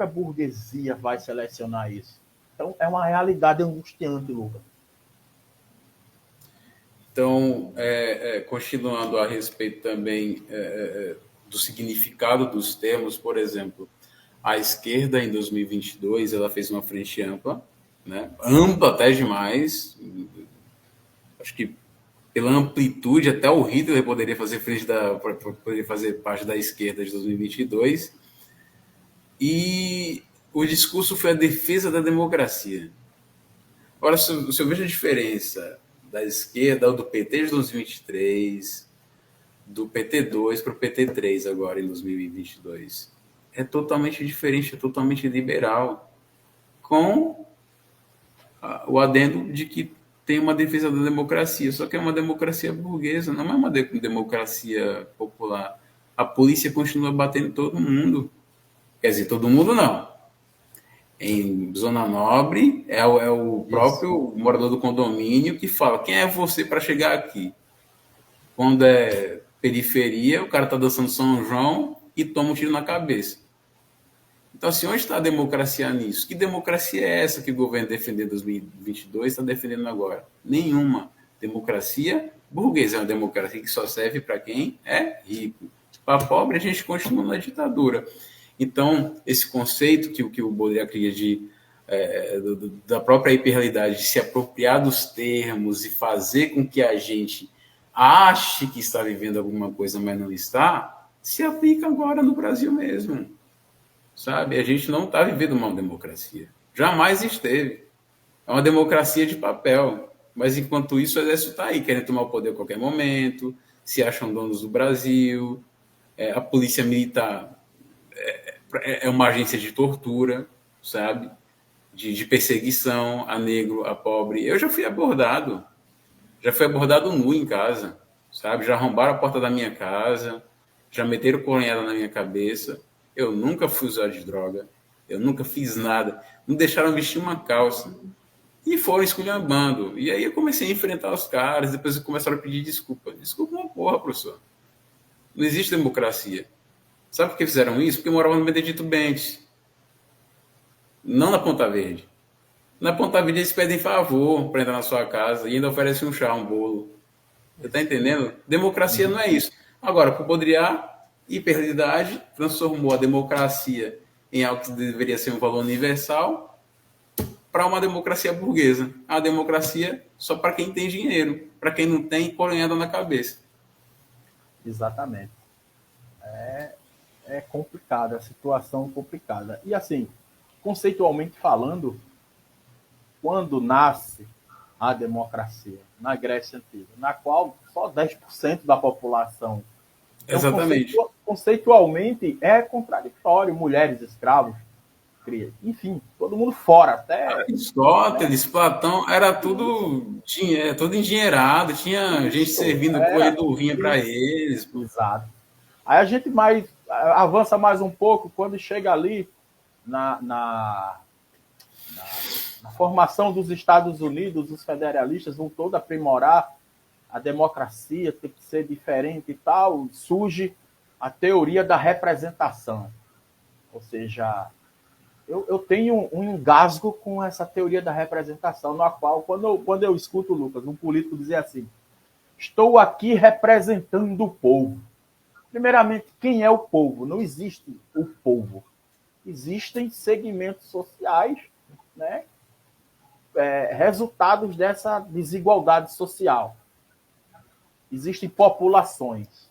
burguesia vai selecionar isso. Então, é uma realidade angustiante, Lucas.
Então, continuando a respeito também do significado dos termos, por exemplo, a esquerda em 2022 ela fez uma frente ampla, né? Ampla até demais. Acho que pela amplitude até o Hitler poderia fazer poderia fazer parte da esquerda de 2022. e o discurso foi a defesa da democracia. Agora, se eu vejo a diferença da esquerda ou do PT de 2023, do PT2 para o PT3 agora em 2022, é totalmente diferente, é totalmente liberal, com o adendo de que tem uma defesa da democracia, só que é uma democracia burguesa, não é uma democracia popular. A polícia continua batendo todo mundo. Quer dizer, todo mundo não. Em Zona Nobre, é o próprio morador do condomínio que fala: quem é você para chegar aqui? Quando é periferia, o cara está dançando São João e toma um tiro na cabeça. Então, assim, onde está a democracia nisso? Que democracia é essa que o governo defendeu em 2022 está defendendo agora? Nenhuma. Democracia burguesa é uma democracia que só serve para quem é rico. Para pobre, a gente continua na ditadura. Então, esse conceito que o Baudrillard cria da própria hiperrealidade, de se apropriar dos termos e fazer com que a gente ache que está vivendo alguma coisa, mas não está, se aplica agora no Brasil mesmo. Sabe? A gente não está vivendo uma democracia. Jamais esteve. É uma democracia de papel. Mas, enquanto isso, o exército está aí, querendo tomar o poder a qualquer momento, se acham donos do Brasil, a polícia militar é uma agência de tortura, sabe? De perseguição a negro, a pobre. Eu já fui abordado nu em casa, sabe? Já arrombaram a porta da minha casa, já meteram coronhada na minha cabeça. Eu nunca fui usuário de droga, eu nunca fiz nada, não deixaram vestir uma calça. E foram esculhambando. E aí eu comecei a enfrentar os caras, depois começaram a pedir desculpa. Desculpa uma porra, professor. Não existe democracia. Sabe por que fizeram isso? Porque eu morava no Benedito Bentes. Não na Ponta Verde. Na Ponta Verde eles pedem favor para entrar na sua casa e ainda oferecem um chá, um bolo. Você está entendendo? Democracia não é isso. Agora, para o Baudrillard, hiperrealidade transformou a democracia em algo que deveria ser um valor universal para uma democracia burguesa. A democracia só para quem tem dinheiro. Para quem não tem, coronhada na cabeça.
Exatamente. É complicada, a situação complicada. E assim, conceitualmente falando, quando nasce a democracia na Grécia Antiga, na qual só 10% da população. Então,
exatamente.
Conceitualmente é contraditório, mulheres, escravos, enfim, todo mundo fora, até
Aristóteles, né? Platão, era tudo endinheirado, tinha gente servindo corredorrinha para eles.
Exato. Aí a gente avança mais um pouco quando chega ali na formação dos Estados Unidos, os federalistas vão todo aprimorar a democracia, tem que ser diferente e tal, surge a teoria da representação. Ou seja, eu tenho um engasgo com essa teoria da representação, na qual, quando eu escuto, Lucas, um político dizer assim: estou aqui representando o povo. Primeiramente, quem é o povo? Não existe o povo. Existem segmentos sociais, né, resultados dessa desigualdade social. Existem populações.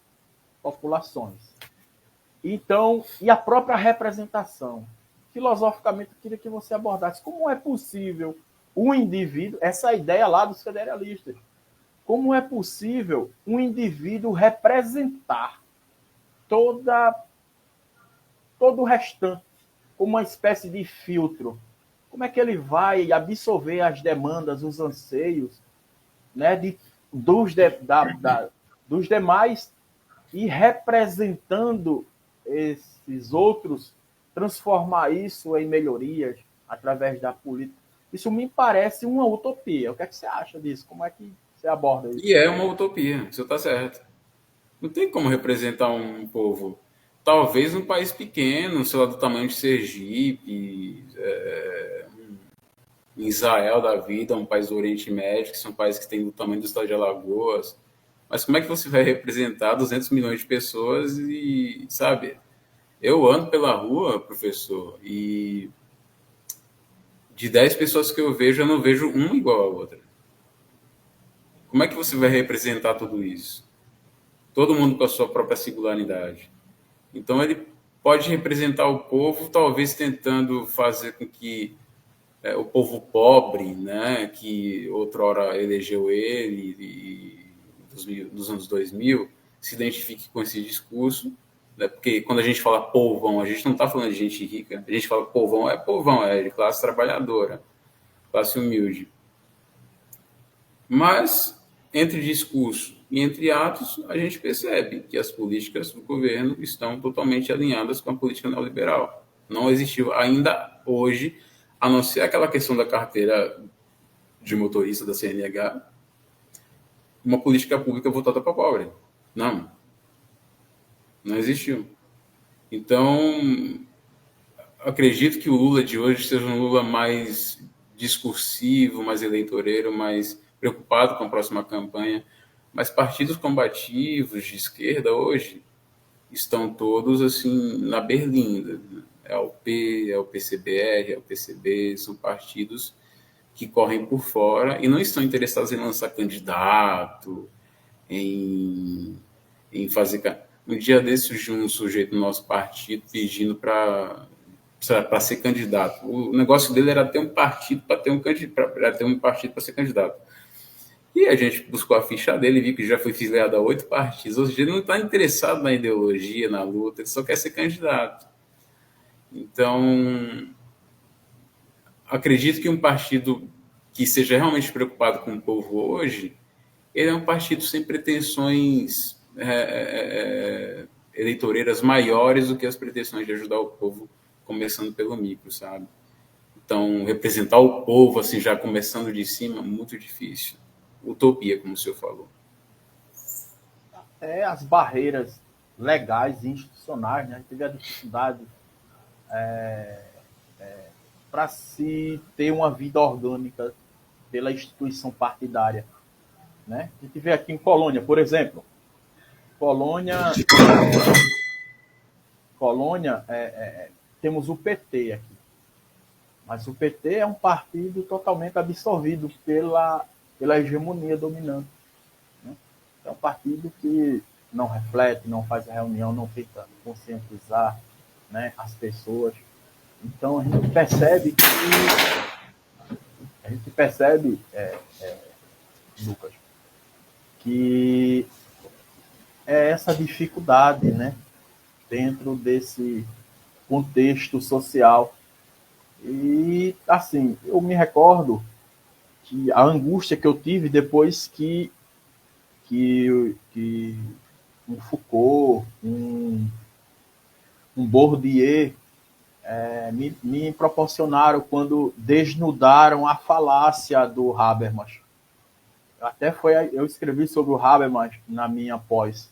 Então, e a própria representação. Filosoficamente, eu queria que você abordasse como é possível um indivíduo, essa ideia lá dos federalistas, como é possível um indivíduo representar todo o restante, como uma espécie de filtro. Como é que ele vai absorver as demandas, os anseios, né, dos demais e representando esses outros, transformar isso em melhorias através da política? Isso me parece uma utopia. O que é que você acha disso? Como é que você aborda isso?
E é uma utopia, você está certo. Não tem como representar um povo. Talvez um país pequeno, sei lá, do tamanho de Sergipe, em Israel da vida, um país do Oriente Médio, que são países que têm o tamanho do estado de Alagoas. Mas como é que você vai representar 200 milhões de pessoas e, sabe, eu ando pela rua, professor, e de 10 pessoas que eu vejo não vejo uma igual a outra. Como é que você vai representar tudo isso? Todo mundo com a sua própria singularidade. Então, ele pode representar o povo, talvez tentando fazer com que o povo pobre, né, que outrora elegeu ele nos anos 2000, se identifique com esse discurso, né, porque quando a gente fala povão, a gente não está falando de gente rica, a gente fala povão, é de classe trabalhadora, classe humilde. Mas, entre discurso e entre atos, a gente percebe que as políticas do governo estão totalmente alinhadas com a política neoliberal. Não existiu ainda hoje, a não ser aquela questão da carteira de motorista da CNH, uma política pública voltada para o pobre. Não. Não existiu. Então, acredito que o Lula de hoje seja um Lula mais discursivo, mais eleitoreiro, mais preocupado com a próxima campanha. Mas partidos combativos de esquerda hoje estão todos assim na berlinda. É o P, é o PCBR, é o PCB, são partidos que correm por fora e não estão interessados em lançar candidato, em fazer. Um dia desses surgiu um sujeito no nosso partido pedindo para ser candidato. O negócio dele era ter um partido para ter um partido para ser candidato. E a gente buscou a ficha dele, viu que já foi filiado a 8 partidos. Ou seja, ele não está interessado na ideologia, na luta, ele só quer ser candidato. Então, acredito que um partido que seja realmente preocupado com o povo hoje, ele é um partido sem pretensões eleitoreiras maiores do que as pretensões de ajudar o povo, começando pelo micro, sabe? Então, representar o povo, assim, já começando de cima, muito difícil. Utopia, como o senhor falou.
As barreiras legais e institucionais, né? Teve a dificuldade para se ter uma vida orgânica pela instituição partidária, né? A gente vê aqui em Colônia, por exemplo. Colônia, temos o PT aqui. Mas o PT é um partido totalmente absorvido pela hegemonia dominante. Né? É um partido que não reflete, não faz a reunião, não tenta conscientizar, né, as pessoas. Então a gente percebe, Lucas, que é essa dificuldade, né, dentro desse contexto social. E, assim, eu me recordo que a angústia que eu tive depois que um Foucault, um Bourdieu me proporcionaram quando desnudaram a falácia do Habermas. Eu escrevi sobre o Habermas na minha pós,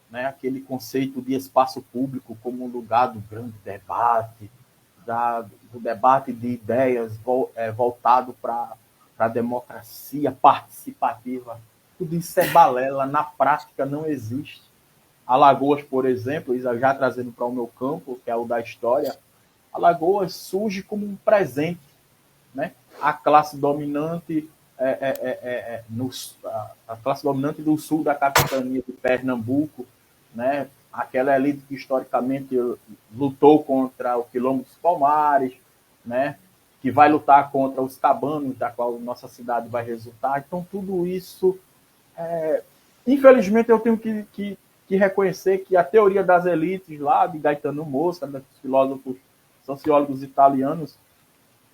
né? Aquele conceito de espaço público como um lugar do grande debate, do debate de ideias voltado para a democracia participativa. Tudo isso é balela, na prática não existe. Alagoas, por exemplo, já trazendo para o meu campo, que é o da história, Alagoas surge como um presente, né? A classe dominante a classe dominante do sul da capitania de Pernambuco, né? Aquela elite que historicamente lutou contra o Quilombo dos Palmares, né? Que vai lutar contra os cabanos, da qual nossa cidade vai resultar. Então, tudo isso, infelizmente, eu tenho que reconhecer que a teoria das elites lá, de Gaetano Mosca, dos filósofos, sociólogos italianos,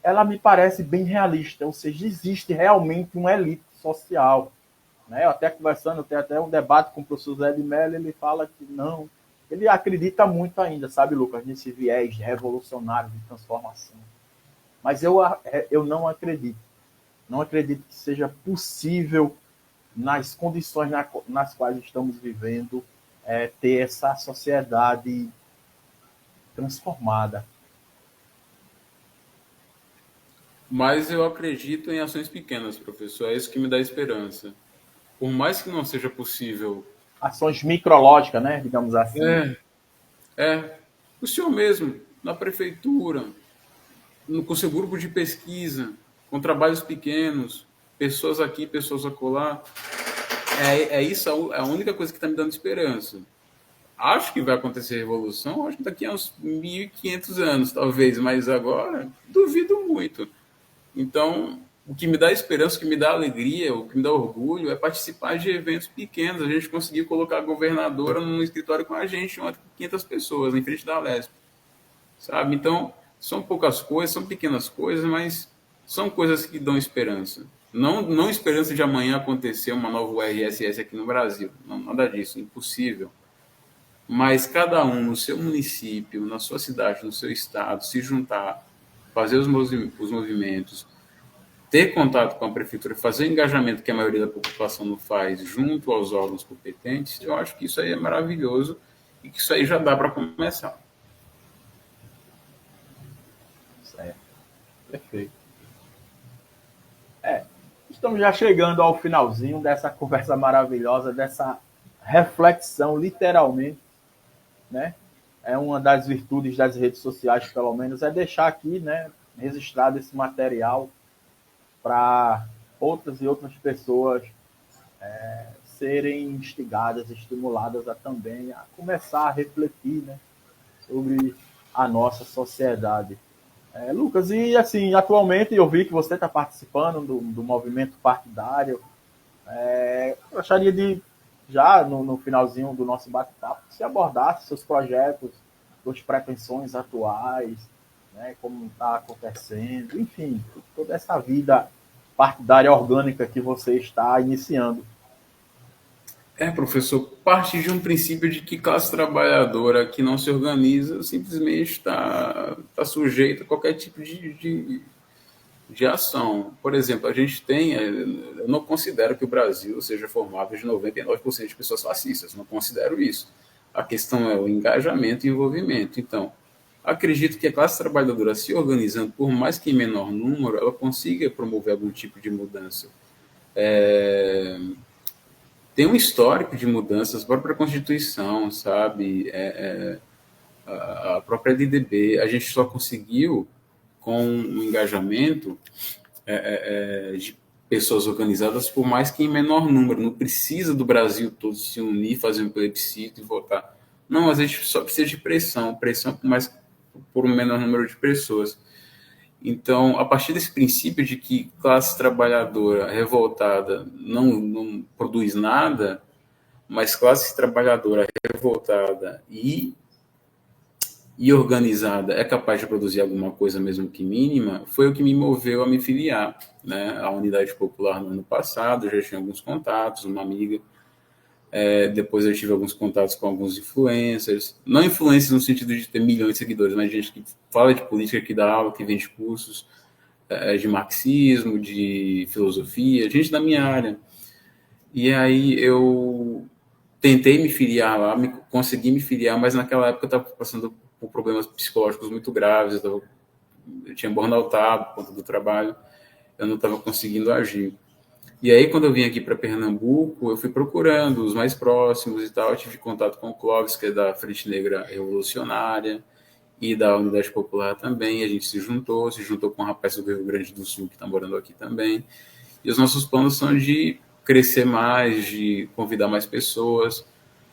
ela me parece bem realista, ou seja, existe realmente uma elite social. Né? Eu até conversando, tem até um debate com o professor Zé de Mello, ele fala que não, ele acredita muito ainda, sabe, Lucas, nesse viés revolucionário de transformação. Mas eu não acredito. Não acredito que seja possível, nas condições nas quais estamos vivendo, ter essa sociedade transformada.
Mas eu acredito em ações pequenas, professor. É isso que me dá esperança. Por mais que não seja possível...
Ações micrológicas, né? Digamos assim.
O senhor mesmo, na prefeitura, com seu grupo de pesquisa, com trabalhos pequenos, pessoas aqui, pessoas acolá. Isso a única coisa que está me dando esperança. acho que vai acontecer revolução, acho que daqui a uns 1.500 anos, talvez, mas agora duvido muito. Então, o que me dá esperança, o que me dá alegria, o que me dá orgulho é participar de eventos pequenos. A gente conseguiu colocar a governadora num escritório com a gente, umas 500 pessoas, em frente da Lesp, sabe? Então, são poucas coisas, são pequenas coisas, mas são coisas que dão esperança. Não esperança de amanhã acontecer uma nova URSS aqui no Brasil, não, nada disso, impossível. Mas cada um no seu município, na sua cidade, no seu estado, se juntar, fazer os movimentos, ter contato com a prefeitura, fazer o engajamento que a maioria da população não faz junto aos órgãos competentes, eu acho que isso aí é maravilhoso e que isso aí já dá para começar.
Certo. Perfeito. Estamos já chegando ao finalzinho dessa conversa maravilhosa, dessa reflexão, literalmente, né? É uma das virtudes das redes sociais, pelo menos, é deixar aqui, né, registrado esse material para outras e outras pessoas serem instigadas, estimuladas a também a começar a refletir, né, sobre a nossa sociedade. Lucas, e assim, atualmente eu vi que você está participando do movimento partidário. Eu gostaria de, já no finalzinho do nosso bate-papo, se abordasse seus projetos, suas pretensões atuais, né, como está acontecendo, enfim, toda essa vida partidária orgânica que você está iniciando.
Professor, parte de um princípio de que classe trabalhadora que não se organiza simplesmente está sujeita a qualquer tipo de ação. Por exemplo, a gente tem, eu não considero que o Brasil seja formado de 99% de pessoas fascistas, não considero isso. A questão é o engajamento e envolvimento. Então, acredito que a classe trabalhadora se organizando, por mais que em menor número, ela consiga promover algum tipo de mudança. Tem um histórico de mudanças, a própria Constituição, sabe? A própria LDB, a gente só conseguiu, com o engajamento de pessoas organizadas, por mais que em menor número. Não precisa do Brasil todo se unir, fazer um plebiscito e votar. Não, a gente só precisa de pressão por um menor número de pessoas. Então, a partir desse princípio de que classe trabalhadora revoltada não produz nada, mas classe trabalhadora revoltada e organizada é capaz de produzir alguma coisa, mesmo que mínima, foi o que me moveu a me filiar, né, à Unidade Popular no ano passado. Eu já tinha alguns contatos, uma amiga. Depois eu tive alguns contatos com alguns influencers, não influencers no sentido de ter milhões de seguidores, mas gente que fala de política, que dá aula, que vende cursos de marxismo, de filosofia, gente da minha área. E aí eu tentei me filiar lá, consegui me filiar, mas naquela época eu estava passando por problemas psicológicos muito graves, eu tinha burnoutado por conta do trabalho, eu não estava conseguindo agir. E aí, quando eu vim aqui para Pernambuco, eu fui procurando os mais próximos e tal. Eu tive contato com o Clóvis, que é da Frente Negra Revolucionária, e da Unidade Popular também. A gente se juntou com um rapaz do Rio Grande do Sul, que está morando aqui também. E os nossos planos são de crescer mais, de convidar mais pessoas.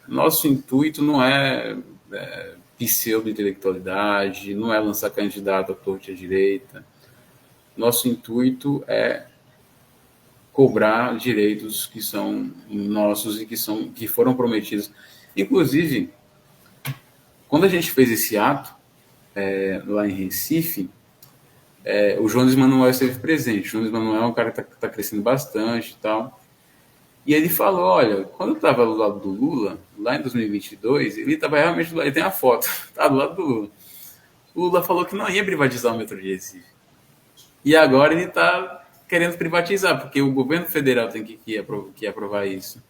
Nosso intuito não é pseudo-intelectualidade, não é lançar candidato à torta e à direita. Nosso intuito é cobrar direitos que são nossos e que foram prometidos. Inclusive, quando a gente fez esse ato lá em Recife, o Jones Manuel esteve presente. O Jones Manuel é um cara que está crescendo bastante e tal. E ele falou, olha, quando eu estava do lado do Lula, lá em 2022, ele estava realmente do lado, ele tem a foto, tá do lado do Lula. O Lula falou que não ia privatizar o metrô de Recife. E agora ele está querendo privatizar, porque o governo federal tem que aprovar isso.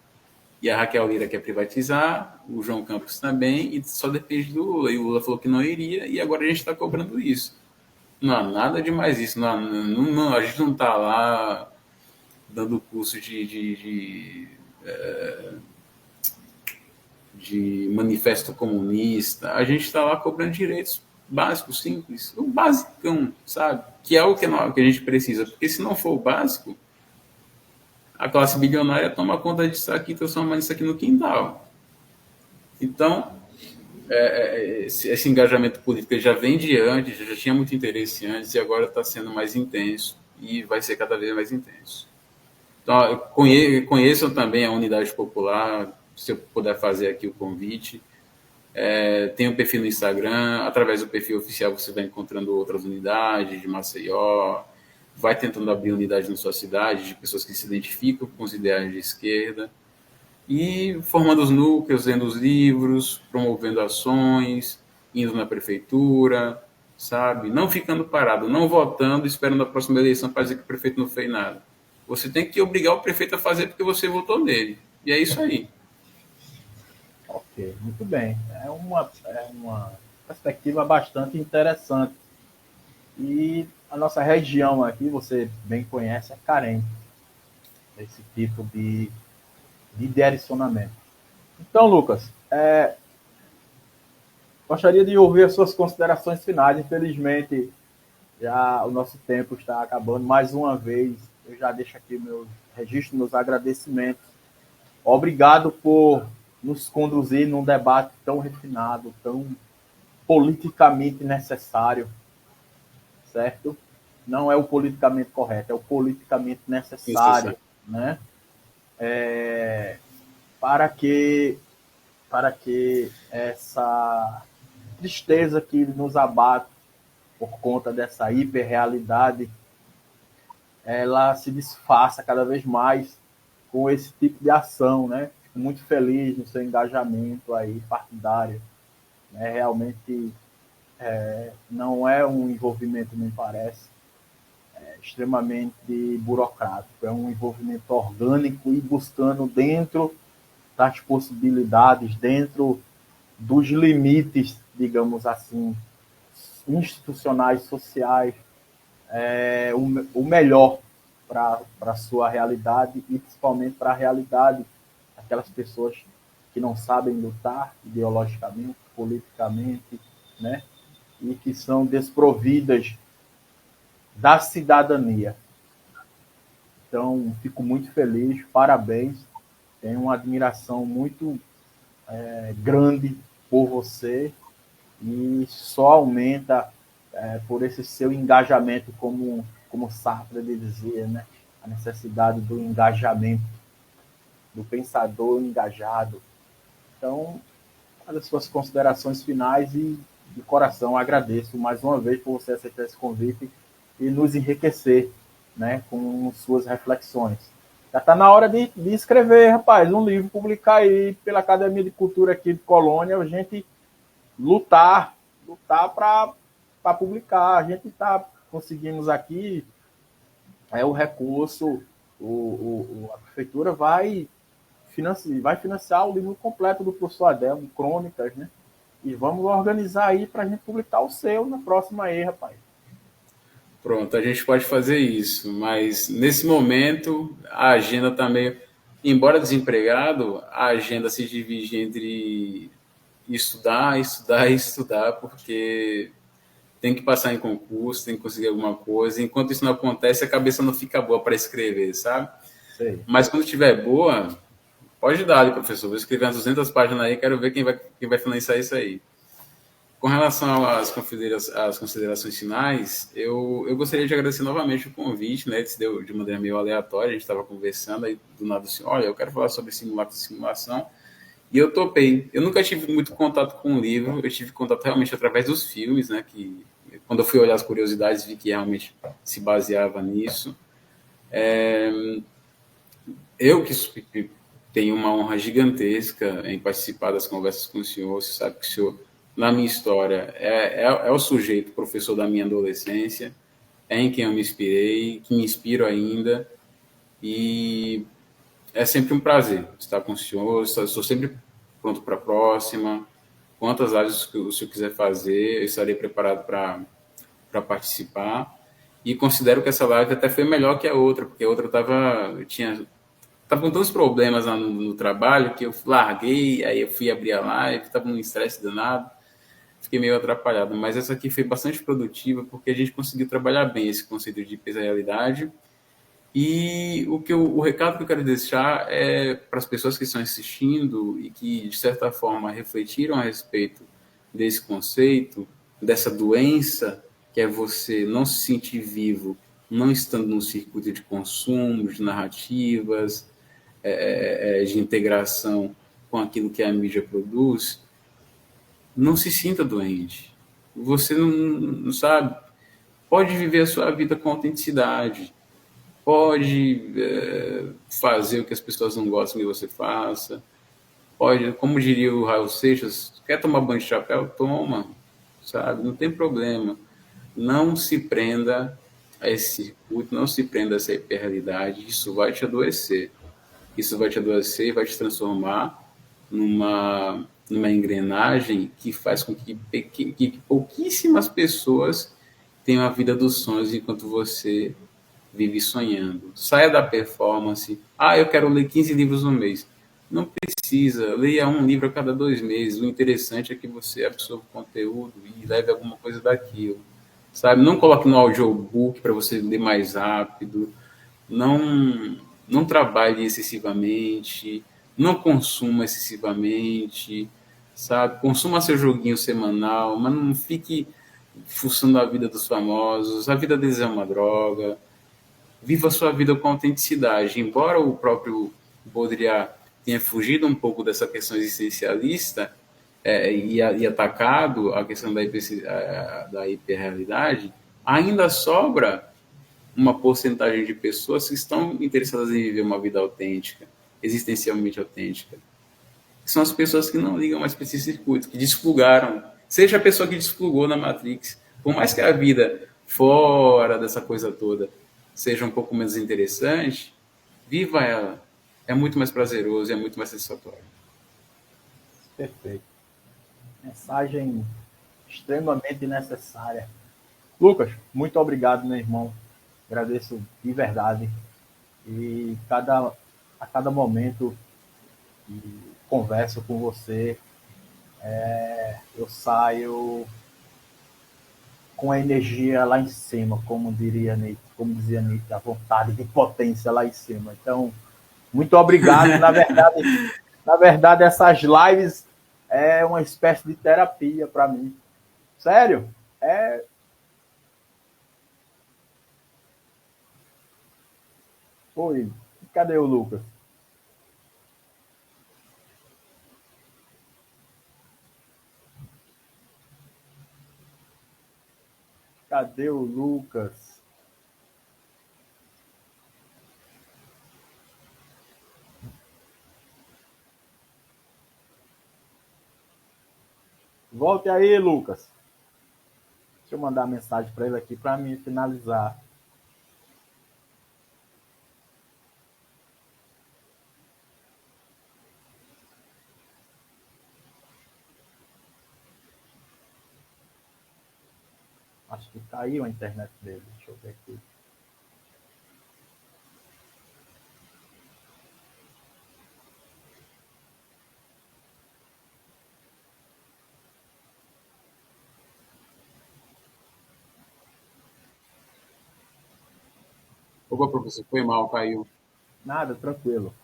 E a Raquel Lira quer privatizar, o João Campos também, e só depende do Lula. E o Lula falou que não iria, e agora a gente está cobrando isso. Não há nada demais isso. A gente não está lá dando curso de manifesto comunista. A gente está lá cobrando direitos básicos, simples, o basicão, sabe? Que é o que a gente precisa, porque se não for o básico, a classe bilionária toma conta disso aqui e transforma isso aqui no quintal. Então, esse engajamento político já vem de antes, já tinha muito interesse antes e agora está sendo mais intenso e vai ser cada vez mais intenso. Então, conheçam também a Unidade Popular, se eu puder fazer aqui o convite. Tem um perfil no Instagram, através do perfil oficial você vai encontrando outras unidades de Maceió, vai tentando abrir unidade na sua cidade, de pessoas que se identificam com os ideais de esquerda, e formando os núcleos, lendo os livros, promovendo ações, indo na prefeitura, sabe? Não ficando parado, não votando, esperando a próxima eleição para dizer que o prefeito não fez nada. Você tem que obrigar o prefeito a fazer porque você votou nele. E é isso aí.
Ok, muito bem. É uma perspectiva bastante interessante. E a nossa região aqui, você bem conhece, é carente desse tipo de direcionamento. Então, Lucas, gostaria de ouvir as suas considerações finais. Infelizmente, já o nosso tempo está acabando. Mais uma vez, eu já deixo aqui meus registros, meus agradecimentos. Obrigado por nos conduzir num debate tão refinado, tão politicamente necessário, certo? Não é o politicamente correto, é o politicamente necessário, né? Para que essa tristeza que nos abate por conta dessa hiperrealidade, ela se desfaça cada vez mais com esse tipo de ação, né? Fico muito feliz no seu engajamento aí partidário, né? Realmente não é um envolvimento, me parece, extremamente burocrático, é um envolvimento orgânico e buscando dentro das possibilidades, dentro dos limites, digamos assim, institucionais, sociais, o melhor para a sua realidade e principalmente para a realidade daquelas pessoas que não sabem lutar ideologicamente, politicamente, né? E que são desprovidas da cidadania. Então, fico muito feliz, parabéns, tenho uma admiração muito grande por você e só aumenta por esse seu engajamento, como Sartre dizia, né? A necessidade do engajamento, do pensador engajado. Então, as suas considerações finais e, de coração, agradeço mais uma vez por você aceitar esse convite e nos enriquecer, né, com suas reflexões. Já está na hora de escrever, rapaz, um livro, publicar aí pela Academia de Cultura aqui de Colônia, a gente lutar para publicar. A gente conseguimos aqui o recurso, a prefeitura vai financiar o livro completo do professor Adelmo, Crônicas, né? E vamos organizar aí para a gente publicar o seu na próxima aí, rapaz.
Pronto, a gente pode fazer isso, mas nesse momento a agenda está meio. Embora desempregado, a agenda se divide entre estudar, estudar e estudar, porque tem que passar em concurso, tem que conseguir alguma coisa. Enquanto isso não acontece, a cabeça não fica boa para escrever, sabe?
Sei.
Mas quando estiver boa, pode dar, professor. Vou escrever umas 200 páginas aí, quero ver quem vai financiar isso aí. Com relação às considerações finais, eu gostaria de agradecer novamente o convite, né? Se deu de maneira meio aleatória, a gente estava conversando, aí do nada assim, olha, eu quero falar sobre simulacro e simulação, e eu topei. Eu nunca tive muito contato com o livro, eu tive contato realmente através dos filmes, né? Que quando eu fui olhar as curiosidades, vi que realmente se baseava nisso. Eu que tenho uma honra gigantesca em participar das conversas com o senhor, você sabe que o senhor, na minha história, é o sujeito, professor da minha adolescência, é em quem eu me inspirei, que me inspiro ainda, e é sempre um prazer estar com o senhor, estou sempre pronto para a próxima, quantas lives que o senhor quiser fazer, eu estarei preparado para participar, e considero que essa live até foi melhor que a outra, porque a outra tinha tava com tantos problemas lá no trabalho que eu larguei, aí eu fui abrir a live, tava num estresse danado, fiquei meio atrapalhado. Mas essa aqui foi bastante produtiva porque a gente conseguiu trabalhar bem esse conceito de peso e realidade. E o recado que eu quero deixar é para as pessoas que estão assistindo e que, de certa forma, refletiram a respeito desse conceito, dessa doença, que é você não se sentir vivo, não estando num circuito de consumo, de narrativas, de integração com aquilo que a mídia produz, não se sinta doente. Você não sabe, pode viver a sua vida com autenticidade, pode fazer o que as pessoas não gostam que você faça, pode, como diria o Raul Seixas, quer tomar banho de chapéu? Toma, sabe? Não tem problema. Não se prenda a esse circuito, não se prenda a essa hiperrealidade, isso vai te adoecer. Isso vai te adoecer e vai te transformar numa engrenagem que faz com que pouquíssimas pessoas tenham a vida dos sonhos enquanto você vive sonhando. Saia da performance. Eu quero ler 15 livros no mês. Não precisa. Leia um livro a cada 2 meses. O interessante é que você absorva o conteúdo e leve alguma coisa daquilo. Sabe? Não coloque no audiobook para você ler mais rápido. Não trabalhe excessivamente. Não consuma excessivamente. Sabe? Consuma seu joguinho semanal, mas não fique fuçando a vida dos famosos. A vida deles é uma droga. Viva a sua vida com autenticidade. Embora o próprio Baudrillard tenha fugido um pouco dessa questão existencialista e atacado a questão da hiperrealidade, ainda sobra uma porcentagem de pessoas que estão interessadas em viver uma vida autêntica, existencialmente autêntica. São as pessoas que não ligam mais para esse circuito, que desplugaram. Seja a pessoa que desplugou na Matrix. Por mais que a vida fora dessa coisa toda seja um pouco menos interessante, viva ela. É muito mais prazeroso, é muito mais satisfatório.
Perfeito. Mensagem extremamente necessária. Lucas, muito obrigado, meu irmão. Agradeço de verdade. E a cada momento que converso com você, eu saio com a energia lá em cima, como dizia Nietzsche, a vontade de potência lá em cima. Então, muito obrigado. Na verdade, essas lives é uma espécie de terapia para mim. Sério? Oi, cadê o Lucas? Cadê o Lucas? Volte aí, Lucas. Deixa eu mandar mensagem para ele aqui para mim finalizar. Acho que caiu a internet dele. Deixa eu ver aqui.
Opa, professor, foi mal, caiu.
Nada, tranquilo.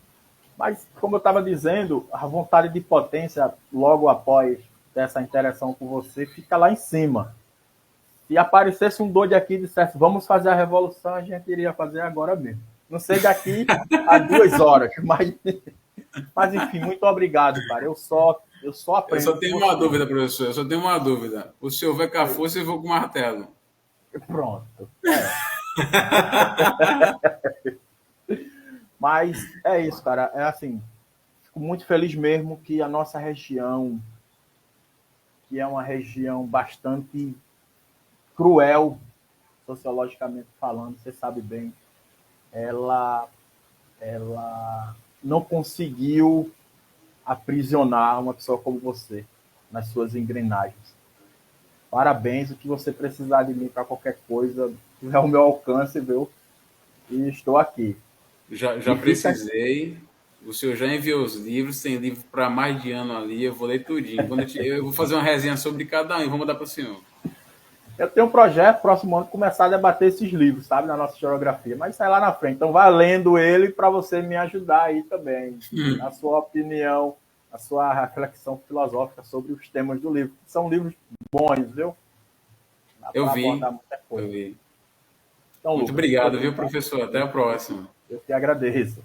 Mas, como eu estava dizendo, a vontade de potência, logo após essa interação com você, fica lá em cima. Se aparecesse um doido aqui e dissesse, vamos fazer a revolução, a gente iria fazer agora mesmo. Não sei daqui a 2 horas, mas enfim, muito obrigado, cara. Eu só aprendo.
Eu só tenho uma dúvida, professor. Eu só tenho uma dúvida. O senhor vai com a força e eu vou com o martelo.
Pronto. Mas é isso, cara. É assim, fico muito feliz mesmo que a nossa região, que é uma região bastante cruel, sociologicamente falando, você sabe bem, ela não conseguiu aprisionar uma pessoa como você nas suas engrenagens. Parabéns, o que você precisar de mim para qualquer coisa, é o meu alcance, viu? E estou aqui.
Já precisei. O senhor já enviou os livros, tem livro para mais de ano ali, eu vou ler tudinho. Eu vou fazer uma resenha sobre cada um e vou mandar para o senhor.
Eu tenho um projeto, próximo ano, começar a debater esses livros, sabe, na nossa geografia, mas sai lá na frente. Então, vai lendo ele para você me ajudar aí também, na sua opinião a sua reflexão filosófica sobre os temas do livro. São livros bons, viu? Dá
Eu
pra
vi,
abordar muita coisa.
eu vi.
Então,
Muito
Lucas,
obrigado, viu, professor? Até a próxima.
eu que agradeço.